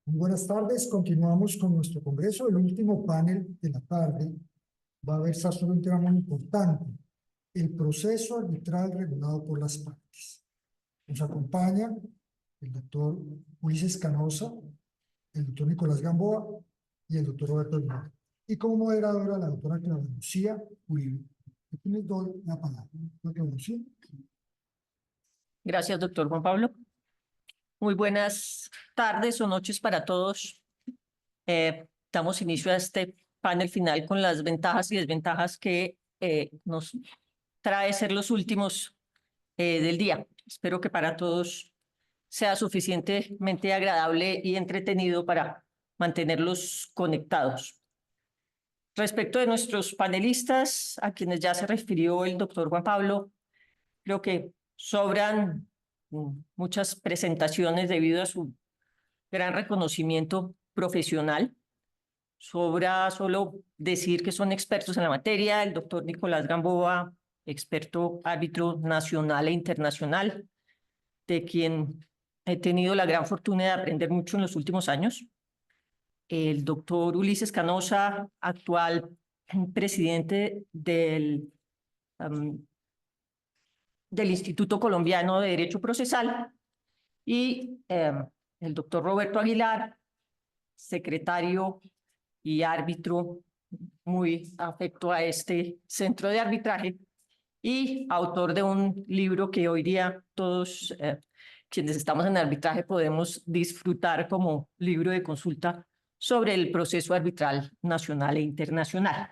Muy buenas tardes, continuamos con nuestro congreso. El último panel de la tarde va a versar sobre un tema muy importante, el proceso arbitral regulado por las partes. Nos acompaña el doctor Ulises Canosa, el doctor Nicolás Gamboa y el doctor Roberto Aguilar. Y como moderadora, la doctora Clara Lucía Uribe. Aquí les doy la palabra. Doctora Lucía. Gracias, doctor Juan Pablo. Muy buenas tardes o noches para todos. Damos inicio a este panel final con las ventajas y desventajas que nos trae ser los últimos del día. Espero que para todos sea suficientemente agradable y entretenido para mantenerlos conectados. Respecto de nuestros panelistas, a quienes ya se refirió el doctor Juan Pablo, creo que sobran muchas presentaciones debido a su gran reconocimiento profesional. Sobra solo decir que son expertos en la materia. El doctor Nicolás Gamboa, experto árbitro nacional e internacional, de quien he tenido la gran fortuna de aprender mucho en los últimos años. El doctor Ulises Canosa, actual presidente del Instituto Colombiano de Derecho Procesal, y el doctor Roberto Aguilar, secretario y árbitro muy afecto a este centro de arbitraje y autor de un libro que hoy día todos quienes estamos en arbitraje podemos disfrutar como libro de consulta sobre el proceso arbitral nacional e internacional.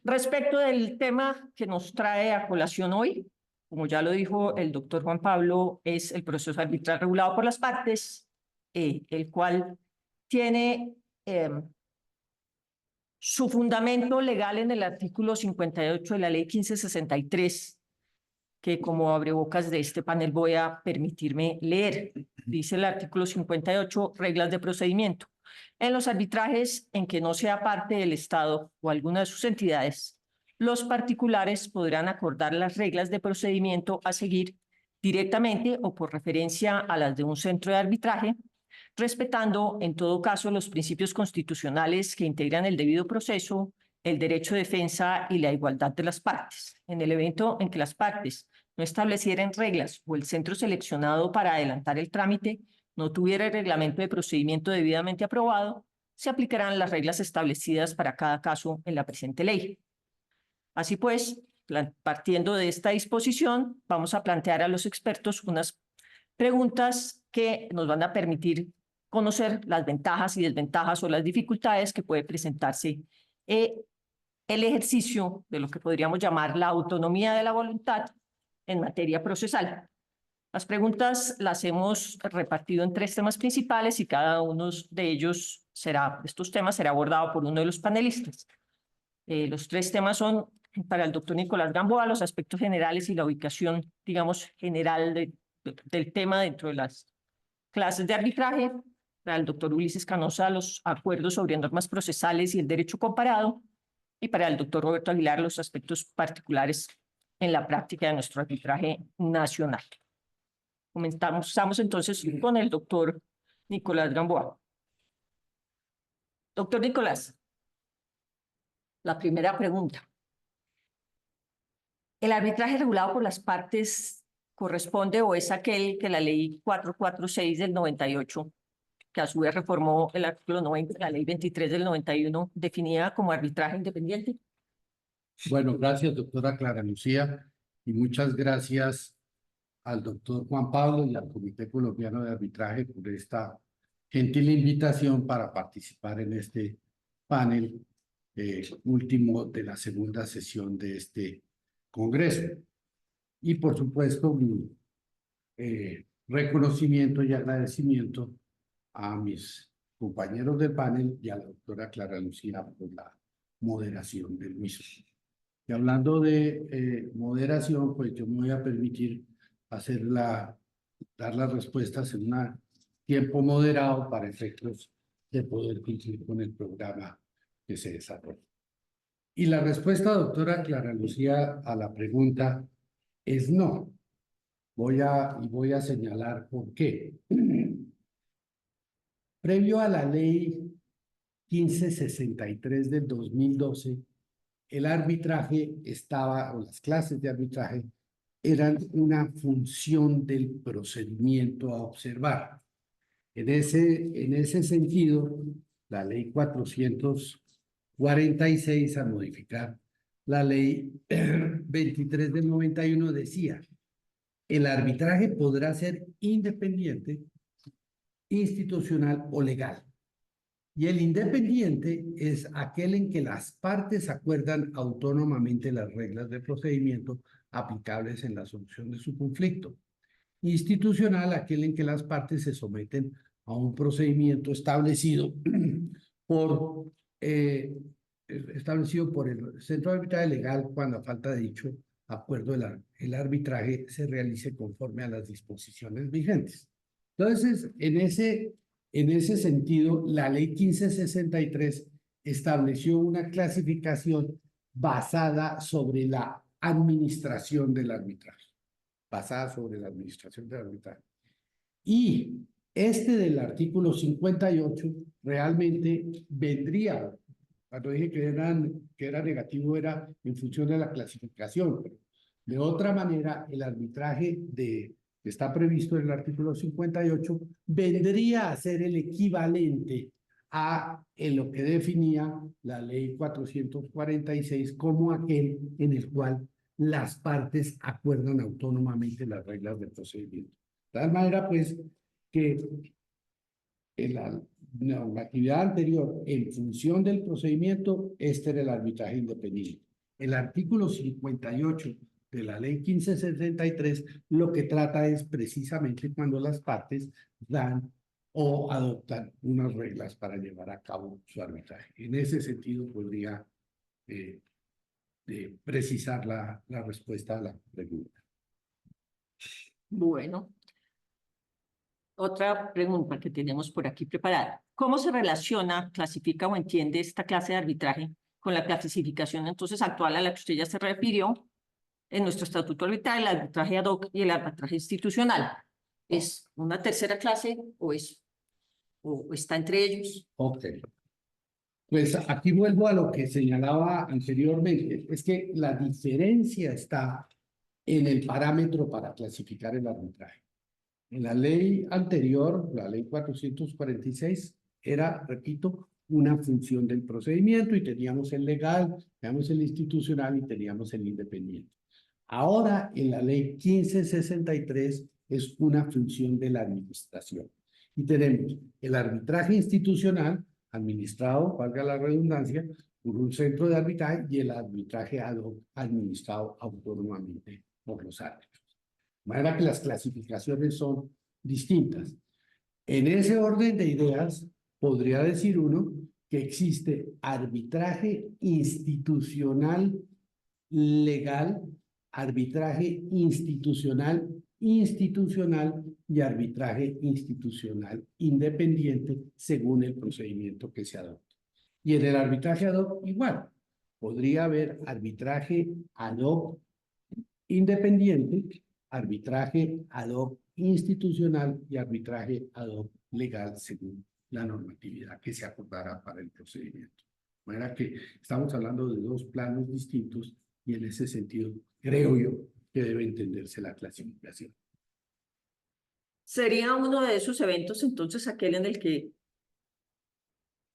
Respecto del tema que nos trae a colación hoy, como ya lo dijo el doctor Juan Pablo, es el proceso arbitral regulado por las partes, el cual tiene su fundamento legal en el artículo 58 de la ley 1563, que como abrebocas de este panel voy a permitirme leer. Dice el artículo 58, reglas de procedimiento. En los arbitrajes en que no sea parte del Estado o alguna de sus entidades, los particulares podrán acordar las reglas de procedimiento a seguir directamente o por referencia a las de un centro de arbitraje, respetando en todo caso los principios constitucionales que integran el debido proceso, el derecho de defensa y la igualdad de las partes. En el evento en que las partes no establecieran reglas o el centro seleccionado para adelantar el trámite no tuviera el reglamento de procedimiento debidamente aprobado, se aplicarán las reglas establecidas para cada caso en la presente ley. Así pues, partiendo de esta disposición, vamos a plantear a los expertos unas preguntas que nos van a permitir conocer las ventajas y desventajas o las dificultades que puede presentarse el ejercicio de lo que podríamos llamar la autonomía de la voluntad en materia procesal. Las preguntas las hemos repartido en 3 temas principales y cada uno de ellos estos temas será abordado por uno de los panelistas. Los 3 temas son, para el doctor Nicolás Gamboa, los aspectos generales y la ubicación, digamos, general del tema dentro de las clases de arbitraje. Para el doctor Ulises Canosa, los acuerdos sobre normas procesales y el derecho comparado. Y para el doctor Roberto Aguilar, los aspectos particulares en la práctica de nuestro arbitraje nacional. Comenzamos entonces con el doctor Nicolás Gamboa. Doctor Nicolás, la primera pregunta. ¿El arbitraje regulado por las partes corresponde o es aquel que la ley 446 del 98, que a su vez reformó el artículo 90, la ley 23 del 91, definía como arbitraje independiente? Bueno, gracias, doctora Clara Lucía, y muchas gracias al doctor Juan Pablo y al Comité Colombiano de Arbitraje por esta gentil invitación para participar en este panel último de la segunda sesión de este congreso. Y por supuesto, mi reconocimiento y agradecimiento a mis compañeros del panel y a la doctora Clara Lucía por la moderación del mismo. Y hablando de moderación, pues yo me voy a permitir dar las respuestas en un tiempo moderado para efectos de poder cumplir con el programa que se desarrolla. Y la respuesta, doctora Clara Lucía, a la pregunta es no. Voy a señalar por qué. Previo a la ley 1563 del 2012, el arbitraje estaba, o las clases de arbitraje, eran una función del procedimiento a observar. En ese sentido, la ley 446 a modificar la ley 23 del 91 decía, el arbitraje podrá ser independiente, institucional o legal. Y el independiente es aquel en que las partes acuerdan autónomamente las reglas de procedimiento aplicables en la solución de su conflicto. Institucional, aquel en que las partes se someten a un procedimiento establecido por el Centro de Arbitraje Legal cuando a falta de dicho acuerdo el arbitraje se realice conforme a las disposiciones vigentes. Entonces, en ese sentido, la ley 1563 estableció una clasificación basada sobre la administración del arbitraje. Y del artículo 58 realmente vendría, cuando dije que era negativo, era en función de la clasificación. Pero de otra manera, el arbitraje que está previsto en el artículo 58 vendría a ser el equivalente en lo que definía la ley 446 como aquel en el cual las partes acuerdan autónomamente las reglas del procedimiento. De tal manera, pues, que en la normatividad anterior, en función del procedimiento, este era el arbitraje independiente. El artículo 58 de la ley 1563 lo que trata es precisamente cuando las partes dan o adoptan unas reglas para llevar a cabo su arbitraje. En ese sentido, podría precisar la respuesta a la pregunta. Bueno, otra pregunta que tenemos por aquí preparada. ¿Cómo se relaciona, clasifica o entiende esta clase de arbitraje con la clasificación entonces actual a la que usted ya se refirió en nuestro estatuto arbitral, el arbitraje ad hoc y el arbitraje institucional? ¿Es una tercera clase o está entre ellos? Ok. Pues aquí vuelvo a lo que señalaba anteriormente. Es que la diferencia está en el parámetro para clasificar el arbitraje. En la ley anterior, la ley 446, era, repito, una función del procedimiento y teníamos el legal, teníamos el institucional y teníamos el independiente. Ahora, en la ley 1563, es una función de la administración. Y tenemos el arbitraje institucional, administrado, valga la redundancia, por un centro de arbitraje y el arbitraje ad hoc, administrado autónomamente por los árbitros. De manera que las clasificaciones son distintas. En ese orden de ideas, podría decir uno que existe arbitraje institucional legal, arbitraje institucional y arbitraje institucional independiente según el procedimiento que se adopte. Y en el arbitraje ad hoc igual. Podría haber arbitraje ad hoc independiente, arbitraje ad hoc institucional y arbitraje ad hoc legal según la normatividad que se acordara para el procedimiento. De manera que estamos hablando de dos planos distintos y en ese sentido creo yo que debe entenderse la clasificación. ¿Sería uno de esos eventos entonces aquel en el que,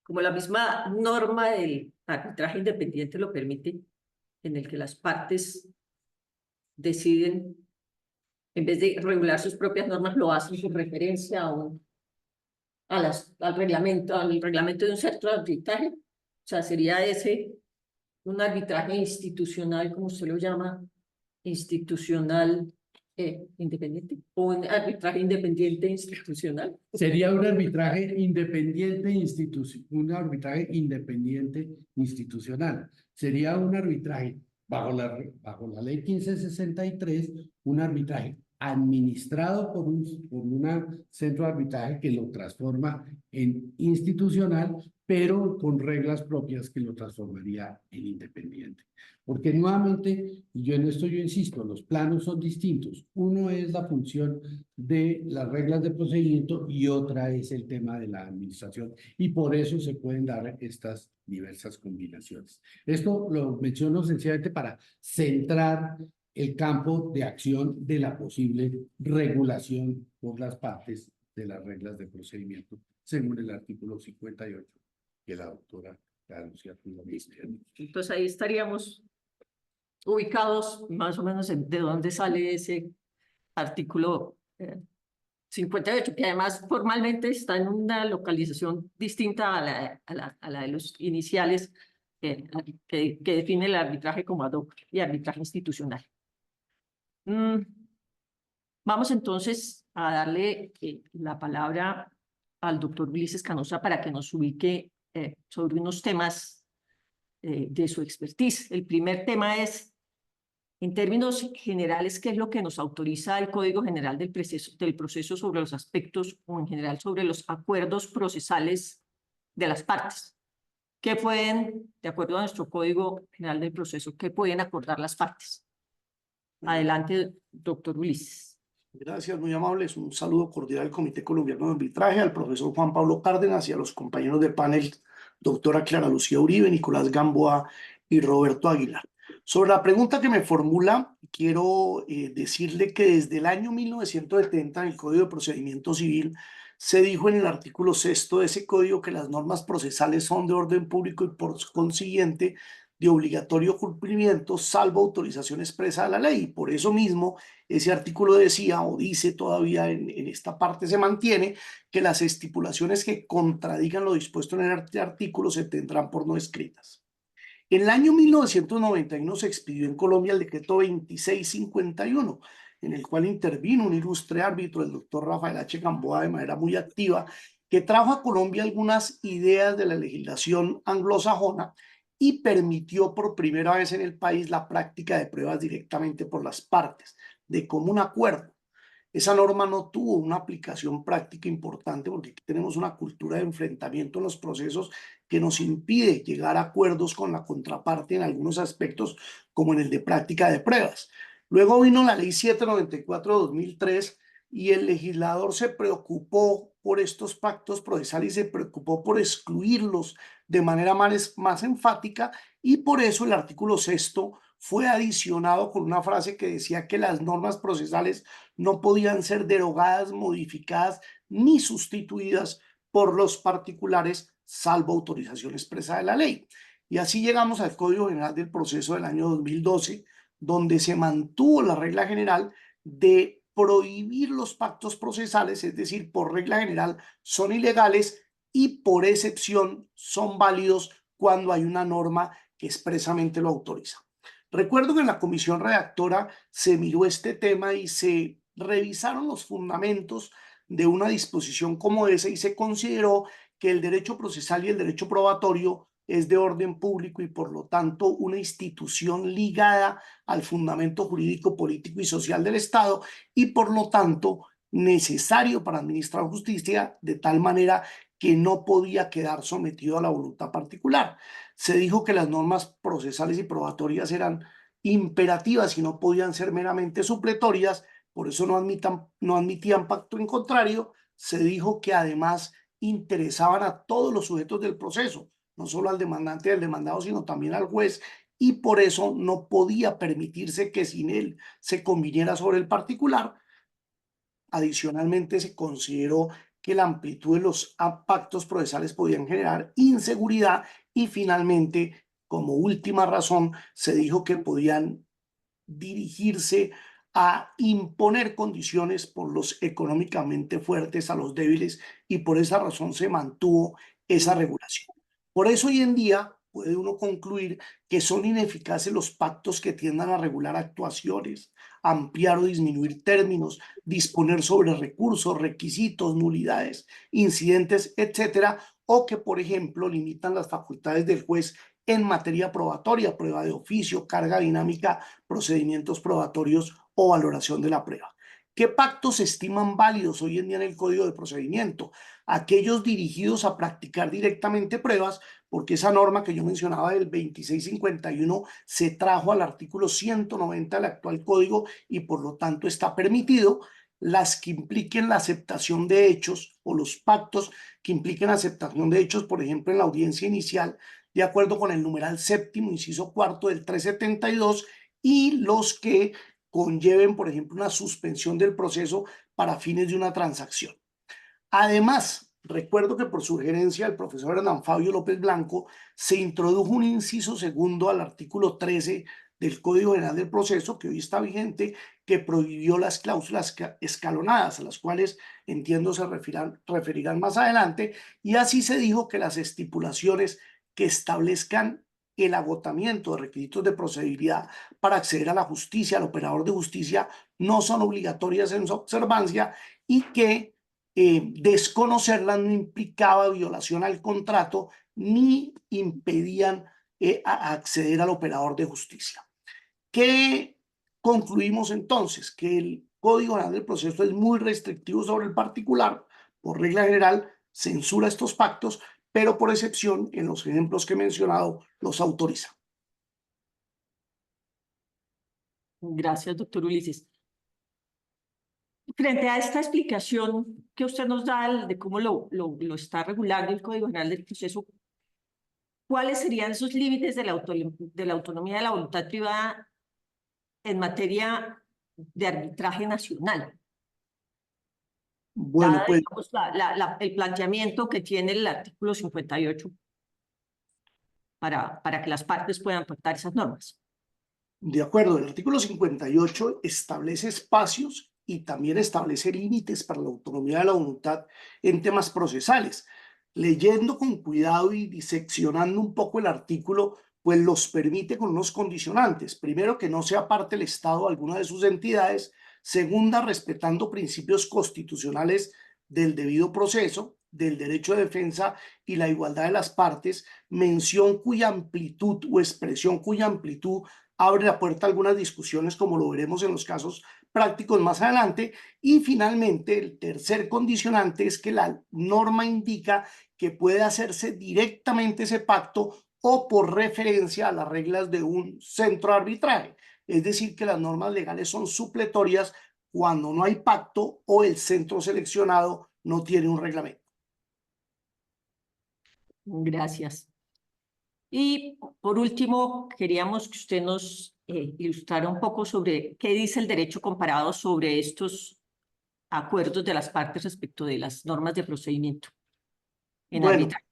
como la misma norma del arbitraje independiente lo permite, en el que las partes deciden, en vez de regular sus propias normas, lo hacen con referencia al reglamento de un centro de arbitraje? O sea, sería ese un arbitraje institucional, como usted lo llama, institucional independiente, o un arbitraje independiente institucional. Sería un arbitraje independiente institucional. Sería un arbitraje bajo la ley 1563, un arbitraje administrado por un centro de arbitraje que lo transforma en institucional, pero con reglas propias que lo transformaría en independiente. Porque nuevamente, y yo en esto yo insisto, los planos son distintos. Uno es la función de las reglas de procedimiento y otra es el tema de la administración. Y por eso se pueden dar estas diversas combinaciones. Esto lo menciono sencillamente para centrar el campo de acción de la posible regulación por las partes de las reglas de procedimiento, según el artículo 58 que la doctora Lucía Cruz mencionó. Entonces ahí estaríamos ubicados más o menos de dónde sale ese artículo 58, que además formalmente está en una localización distinta a la de los iniciales que define el arbitraje como ad hoc y arbitraje institucional. Vamos entonces a darle la palabra al doctor Ulises Canosa para que nos ubique sobre unos temas de su expertise. El primer tema es, en términos generales, ¿qué es lo que nos autoriza el Código General del proceso sobre los aspectos o en general sobre los acuerdos procesales de las partes? ¿Qué pueden, de acuerdo a nuestro Código General del Proceso, qué pueden acordar las partes? Adelante, doctor Ulises. Gracias, muy amables. Un saludo cordial al Comité Colombiano de Arbitraje, al profesor Juan Pablo Cárdenas y a los compañeros de panel, doctora Clara Lucía Uribe, Nicolás Gamboa y Roberto Aguilar. Sobre la pregunta que me formula, quiero decirle que desde el año 1970 en el Código de Procedimiento Civil se dijo en el artículo 6º de ese código que las normas procesales son de orden público y por consiguiente de obligatorio cumplimiento, salvo autorización expresa de la ley. Por eso mismo, ese artículo decía o dice todavía en esta parte se mantiene que las estipulaciones que contradigan lo dispuesto en el artículo se tendrán por no escritas. En el año 1991 se expidió en Colombia el decreto 2651, en el cual intervino un ilustre árbitro, el doctor Rafael H. Gamboa, de manera muy activa, que trajo a Colombia algunas ideas de la legislación anglosajona y permitió por primera vez en el país la práctica de pruebas directamente por las partes, de común acuerdo. Esa norma no tuvo una aplicación práctica importante porque aquí tenemos una cultura de enfrentamiento en los procesos que nos impide llegar a acuerdos con la contraparte en algunos aspectos, como en el de práctica de pruebas. Luego vino la ley 794 de 2003 y el legislador se preocupó por estos pactos procesales y se preocupó por excluirlos de manera más enfática, y por eso el artículo 6º fue adicionado con una frase que decía que las normas procesales no podían ser derogadas, modificadas ni sustituidas por los particulares, salvo autorización expresa de la ley. Y así llegamos al Código General del Proceso del año 2012, donde se mantuvo la regla general de prohibir los pactos procesales, es decir, por regla general son ilegales y por excepción son válidos cuando hay una norma que expresamente lo autoriza. Recuerdo que en la comisión redactora se miró este tema y se revisaron los fundamentos de una disposición como esa y se consideró que el derecho procesal y el derecho probatorio es de orden público y por lo tanto una institución ligada al fundamento jurídico, político y social del Estado y por lo tanto necesario para administrar justicia, de tal manera que no podía quedar sometido a la voluntad particular. Se dijo que las normas procesales y probatorias eran imperativas y no podían ser meramente supletorias, por eso no admitían pacto en contrario. Se dijo que además interesaban a todos los sujetos del proceso, no solo al demandante y al demandado, sino también al juez, y por eso no podía permitirse que sin él se conviniera sobre el particular. Adicionalmente, se consideró que la amplitud de los pactos procesales podían generar inseguridad y finalmente, como última razón, se dijo que podían dirigirse a imponer condiciones por los económicamente fuertes a los débiles y por esa razón se mantuvo esa regulación. Por eso hoy en día puede uno concluir que son ineficaces los pactos que tiendan a regular actuaciones, ampliar o disminuir términos, disponer sobre recursos, requisitos, nulidades, incidentes, etcétera, o que, por ejemplo, limitan las facultades del juez en materia probatoria, prueba de oficio, carga dinámica, procedimientos probatorios o valoración de la prueba. ¿Qué pactos se estiman válidos hoy en día en el Código de Procedimiento? Aquellos dirigidos a practicar directamente pruebas, porque esa norma que yo mencionaba del 2651 se trajo al artículo 190 del actual Código y por lo tanto está permitido. Las que impliquen la aceptación de hechos o los pactos que impliquen aceptación de hechos, por ejemplo, en la audiencia inicial, de acuerdo con el numeral séptimo, inciso cuarto del 372, y los que conlleven, por ejemplo, una suspensión del proceso para fines de una transacción. Además, recuerdo que por sugerencia del profesor Hernán Fabio López Blanco se introdujo un inciso segundo al artículo 13 del Código General del Proceso, que hoy está vigente, que prohibió las cláusulas escalonadas, a las cuales entiendo se referirán más adelante, y así se dijo que las estipulaciones que establezcan el agotamiento de requisitos de procedibilidad para acceder a la justicia, al operador de justicia, no son obligatorias en su observancia y que desconocerlas no implicaba violación al contrato ni impedían acceder al operador de justicia. ¿Qué concluimos entonces? Que el Código General del Proceso es muy restrictivo sobre el particular, por regla general censura estos pactos, pero por excepción, en los ejemplos que he mencionado, los autoriza. Gracias, doctor Ulises. Frente a esta explicación que usted nos da de cómo lo está regulando el Código General del Proceso, ¿cuáles serían esos límites de la autonomía de la voluntad privada en materia de arbitraje nacional? Bueno, Dada, pues digamos, el planteamiento que tiene el artículo 58 para que las partes puedan pactar esas normas. de acuerdo, el artículo 58 establece espacios y también establece límites para la autonomía de la voluntad en temas procesales. Leyendo con cuidado y diseccionando un poco el artículo, pues los permite con unos condicionantes. Primero, que no sea parte del Estado o alguna de sus entidades. Segunda, respetando principios constitucionales del debido proceso, del derecho de defensa y la igualdad de las partes, mención cuya amplitud o expresión cuya amplitud abre la puerta a algunas discusiones, como lo veremos en los casos prácticos más adelante. Y finalmente, el tercer condicionante es que la norma indica que puede hacerse directamente ese pacto o por referencia a las reglas de un centro de arbitraje. Es decir, que las normas legales son supletorias cuando no hay pacto o el centro seleccionado no tiene un reglamento. Gracias. Y por último, queríamos que usted nos ilustrara un poco sobre qué dice el derecho comparado sobre estos acuerdos de las partes respecto de las normas de procedimiento en Bueno, arbitraje.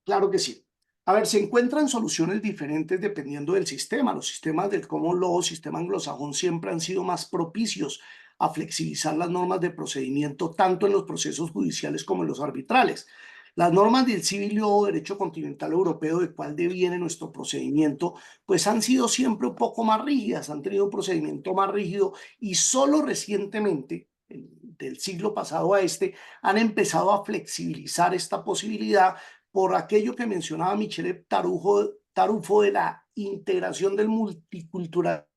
claro que sí. A ver, se encuentran soluciones diferentes dependiendo del sistema. Los sistemas del common law, sistema anglosajón, siempre han sido más propicios a flexibilizar las normas de procedimiento, tanto en los procesos judiciales como en los arbitrales. Las normas del civil law, derecho continental europeo, de cuál deviene nuestro procedimiento, pues han sido siempre un poco más rígidas, han tenido un procedimiento más rígido y solo recientemente, del siglo pasado a este, han empezado a flexibilizar esta posibilidad por aquello que mencionaba Michele Tarufo de la integración del multicultural.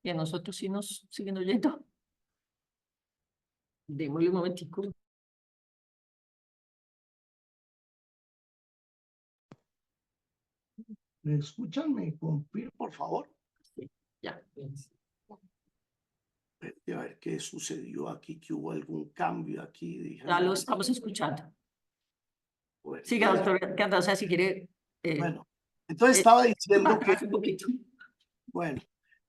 Y a nosotros sí nos siguen oyendo. Démosle un momentico. ¿Me escuchan? ¿Me confirman, por favor? Sí, ya. A ver qué sucedió aquí, que hubo algún cambio aquí. Ya lo estamos escuchando. Bueno, Siga, doctor Cardosa, si quiere. bueno, entonces estaba diciendo que, Un poquito. bueno,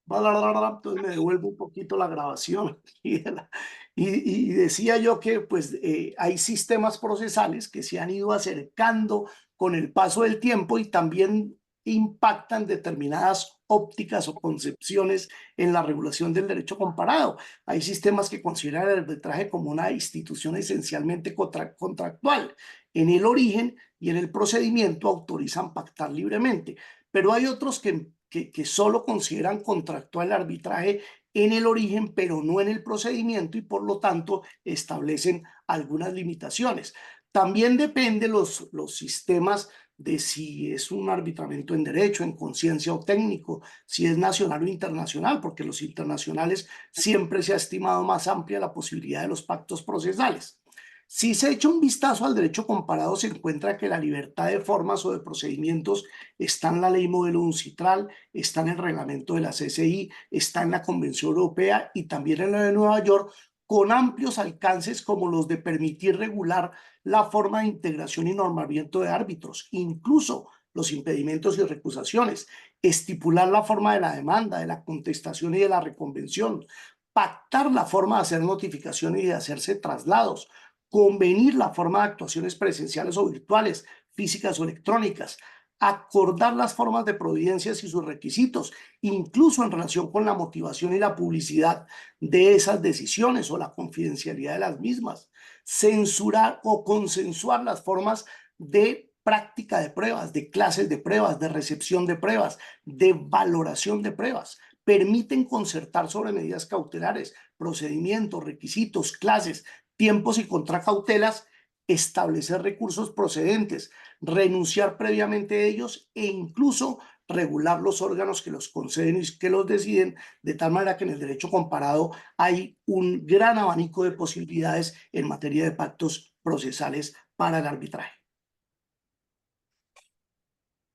entonces me devuelvo un poquito la grabación y decía yo que pues hay sistemas procesales que se han ido acercando con el paso del tiempo y también impactan determinadas ópticas o concepciones en la regulación del derecho comparado. Hay sistemas que consideran el arbitraje como una institución esencialmente contractual. En el origen y en el procedimiento autorizan pactar libremente, pero hay otros que solo consideran contractual el arbitraje en el origen, pero no en el procedimiento, y por lo tanto establecen algunas limitaciones. También depende los sistemas de si es un arbitramiento en derecho, en conciencia o técnico, si es nacional o internacional, porque los internacionales siempre se ha estimado más amplia la posibilidad de los pactos procesales. Si se echa un vistazo al derecho comparado, se encuentra que la libertad de formas o de procedimientos está en la ley modelo UNCITRAL, está en el reglamento de la CCI, está en la Convención Europea y también en la de Nueva York, con amplios alcances como los de permitir regular la forma de integración y nombramiento de árbitros, incluso los impedimentos y recusaciones, estipular la forma de la demanda, de la contestación y de la reconvención, pactar la forma de hacer notificaciones y de hacerse traslados, convenir la forma de actuaciones presenciales o virtuales, físicas o electrónicas, acordar las formas de providencias y sus requisitos, incluso en relación con la motivación y la publicidad de esas decisiones o la confidencialidad de las mismas, censurar o consensuar las formas de práctica de pruebas, de clases de pruebas, de recepción de pruebas, de valoración de pruebas. Permiten concertar sobre medidas cautelares, procedimientos, requisitos, clases, tiempos y contracautelas, establecer recursos procedentes, renunciar previamente a ellos e incluso regular los órganos que los conceden y que los deciden, de tal manera que en el derecho comparado hay un gran abanico de posibilidades en materia de pactos procesales para el arbitraje.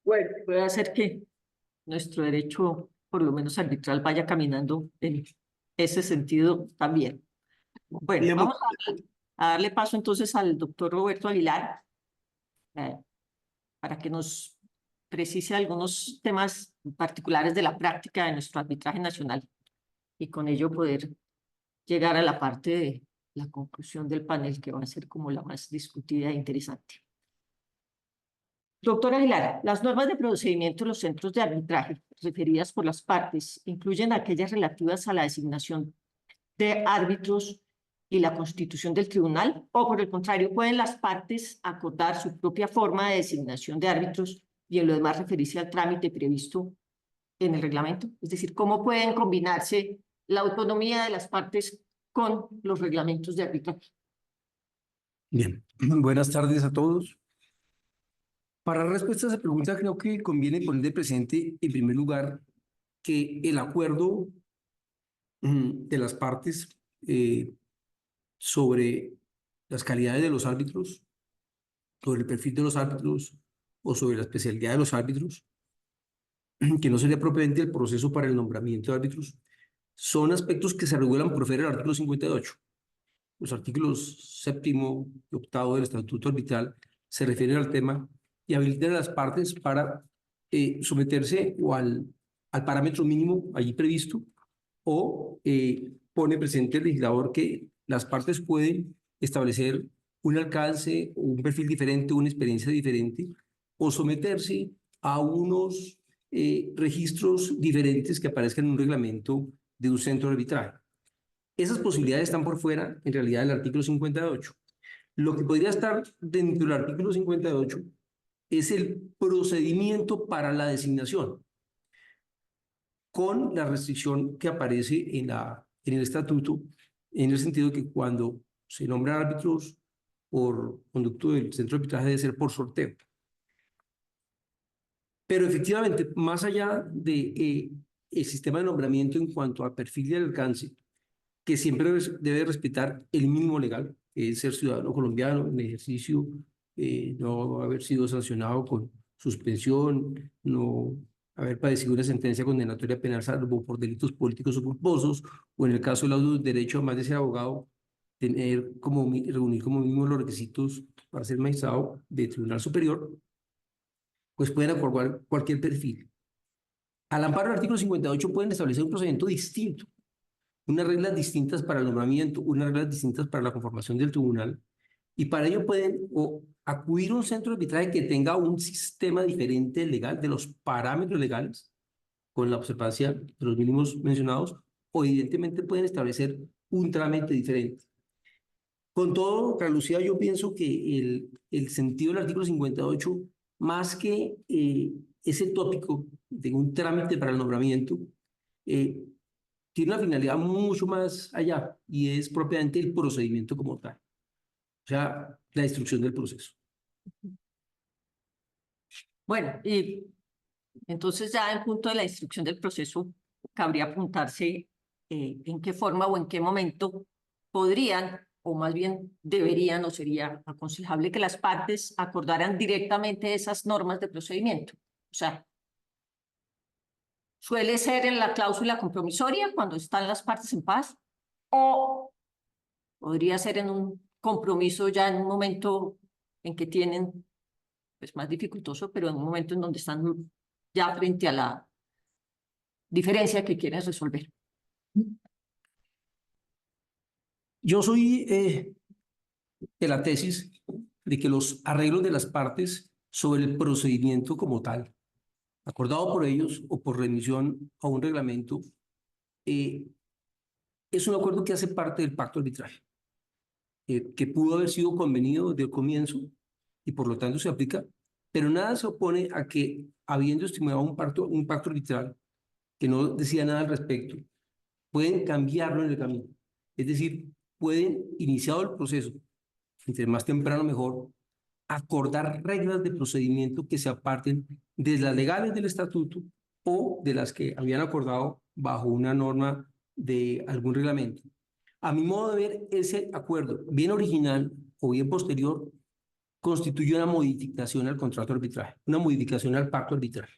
Bueno, puede hacer que nuestro derecho, por lo menos arbitral, vaya caminando en ese sentido también. Bueno, Bien, vamos a darle paso entonces al doctor Roberto Aguilar para que nos precise algunos temas particulares de la práctica de nuestro arbitraje nacional y con ello poder llegar a la parte de la conclusión del panel, que va a ser como la más discutida e interesante. Doctor Aguilar, las normas de procedimiento de los centros de arbitraje referidas por las partes incluyen aquellas relativas a la designación de árbitros y la constitución del tribunal, o por el contrario, pueden las partes acordar su propia forma de designación de árbitros y en lo demás referirse al trámite previsto en el reglamento. Es decir, cómo pueden combinarse la autonomía de las partes con los reglamentos de arbitraje. Bien, buenas tardes a todos. Para la respuesta a esa pregunta, creo que conviene poner de presente, en primer lugar, que el acuerdo de las partes sobre las calidades de los árbitros, sobre el perfil de los árbitros o sobre la especialidad de los árbitros, que no sería propiamente el proceso para el nombramiento de árbitros, son aspectos que se regulan por fuera del artículo 58. Los artículos 7º y 8º del Estatuto Arbitral se refieren al tema y habilitan a las partes para someterse o al parámetro mínimo allí previsto, o pone presente el legislador que las partes pueden establecer un alcance, un perfil diferente, una experiencia diferente, o someterse a unos registros diferentes que aparezcan en un reglamento de un centro de arbitraje. Esas posibilidades están por fuera, en realidad, del artículo 58. Lo que podría estar dentro del artículo 58 es el procedimiento para la designación, con la restricción que aparece en el estatuto, en el sentido de que cuando se nombran árbitros por conducto del centro de arbitraje debe ser por sorteo. Pero efectivamente, más allá de el sistema de nombramiento en cuanto a perfil y alcance, que siempre debe respetar el mínimo legal, que es ser ciudadano colombiano en ejercicio, no haber sido sancionado con suspensión, no haber padecido una sentencia condenatoria penal salvo por delitos políticos o culposos, o en el caso del derecho, además de ser abogado, reunir como mínimo los requisitos para ser magistrado de tribunal superior, pues pueden acordar cualquier perfil. Al amparo del artículo 58 pueden establecer un procedimiento distinto, unas reglas distintas para el nombramiento, unas reglas distintas para la conformación del tribunal, y para ello pueden acudir a un centro de arbitraje que tenga un sistema diferente legal de los parámetros legales, con la observancia de los mínimos mencionados, o evidentemente pueden establecer un trámite diferente. Con todo, Carlos Lucía, yo pienso que el sentido del artículo 58, más que ese tópico de un trámite para el nombramiento, tiene una finalidad mucho más allá y es propiamente el procedimiento como tal, o sea, la instrucción del proceso. Bueno, y entonces ya en punto de la instrucción del proceso, cabría preguntarse en qué forma o en qué momento podrían, o más bien deberían, o sería aconsejable que las partes acordaran directamente esas normas de procedimiento. O sea, suele ser en la cláusula compromisoria cuando están las partes en paz, o podría ser en un compromiso ya en un momento en que tienen, pues más dificultoso, pero en un momento en donde están ya frente a la diferencia que quieren resolver. Yo soy de la tesis de que los arreglos de las partes sobre el procedimiento como tal, acordado por ellos o por remisión a un reglamento, es un acuerdo que hace parte del pacto de arbitraje, que pudo haber sido convenido desde el comienzo y por lo tanto se aplica, pero nada se opone a que, habiendo estimado un pacto arbitral que no decía nada al respecto, pueden cambiarlo en el camino. Es decir, pueden, iniciado el proceso, entre más temprano mejor, acordar reglas de procedimiento que se aparten de las legales del estatuto o de las que habían acordado bajo una norma de algún reglamento. A mi modo de ver, ese acuerdo, bien original o bien posterior, constituye una modificación al contrato de arbitraje, una modificación al pacto arbitral.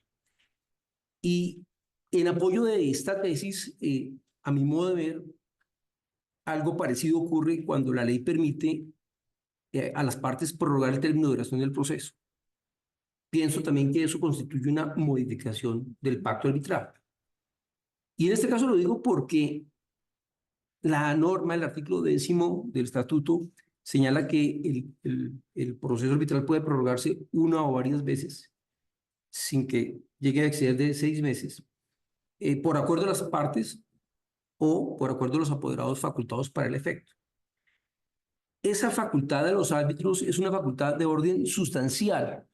Y en apoyo de esta tesis, a mi modo de ver, algo parecido ocurre cuando la ley permite a las partes prorrogar el término de duración del proceso. Pienso también que eso constituye una modificación del pacto arbitral. Y en este caso lo digo porque la norma, el artículo 10 del estatuto, señala que el proceso arbitral puede prorrogarse una o varias veces sin que llegue a exceder de 6 meses, por acuerdo de las partes o por acuerdo de los apoderados facultados para el efecto. Esa facultad de los árbitros es una facultad de orden sustancial,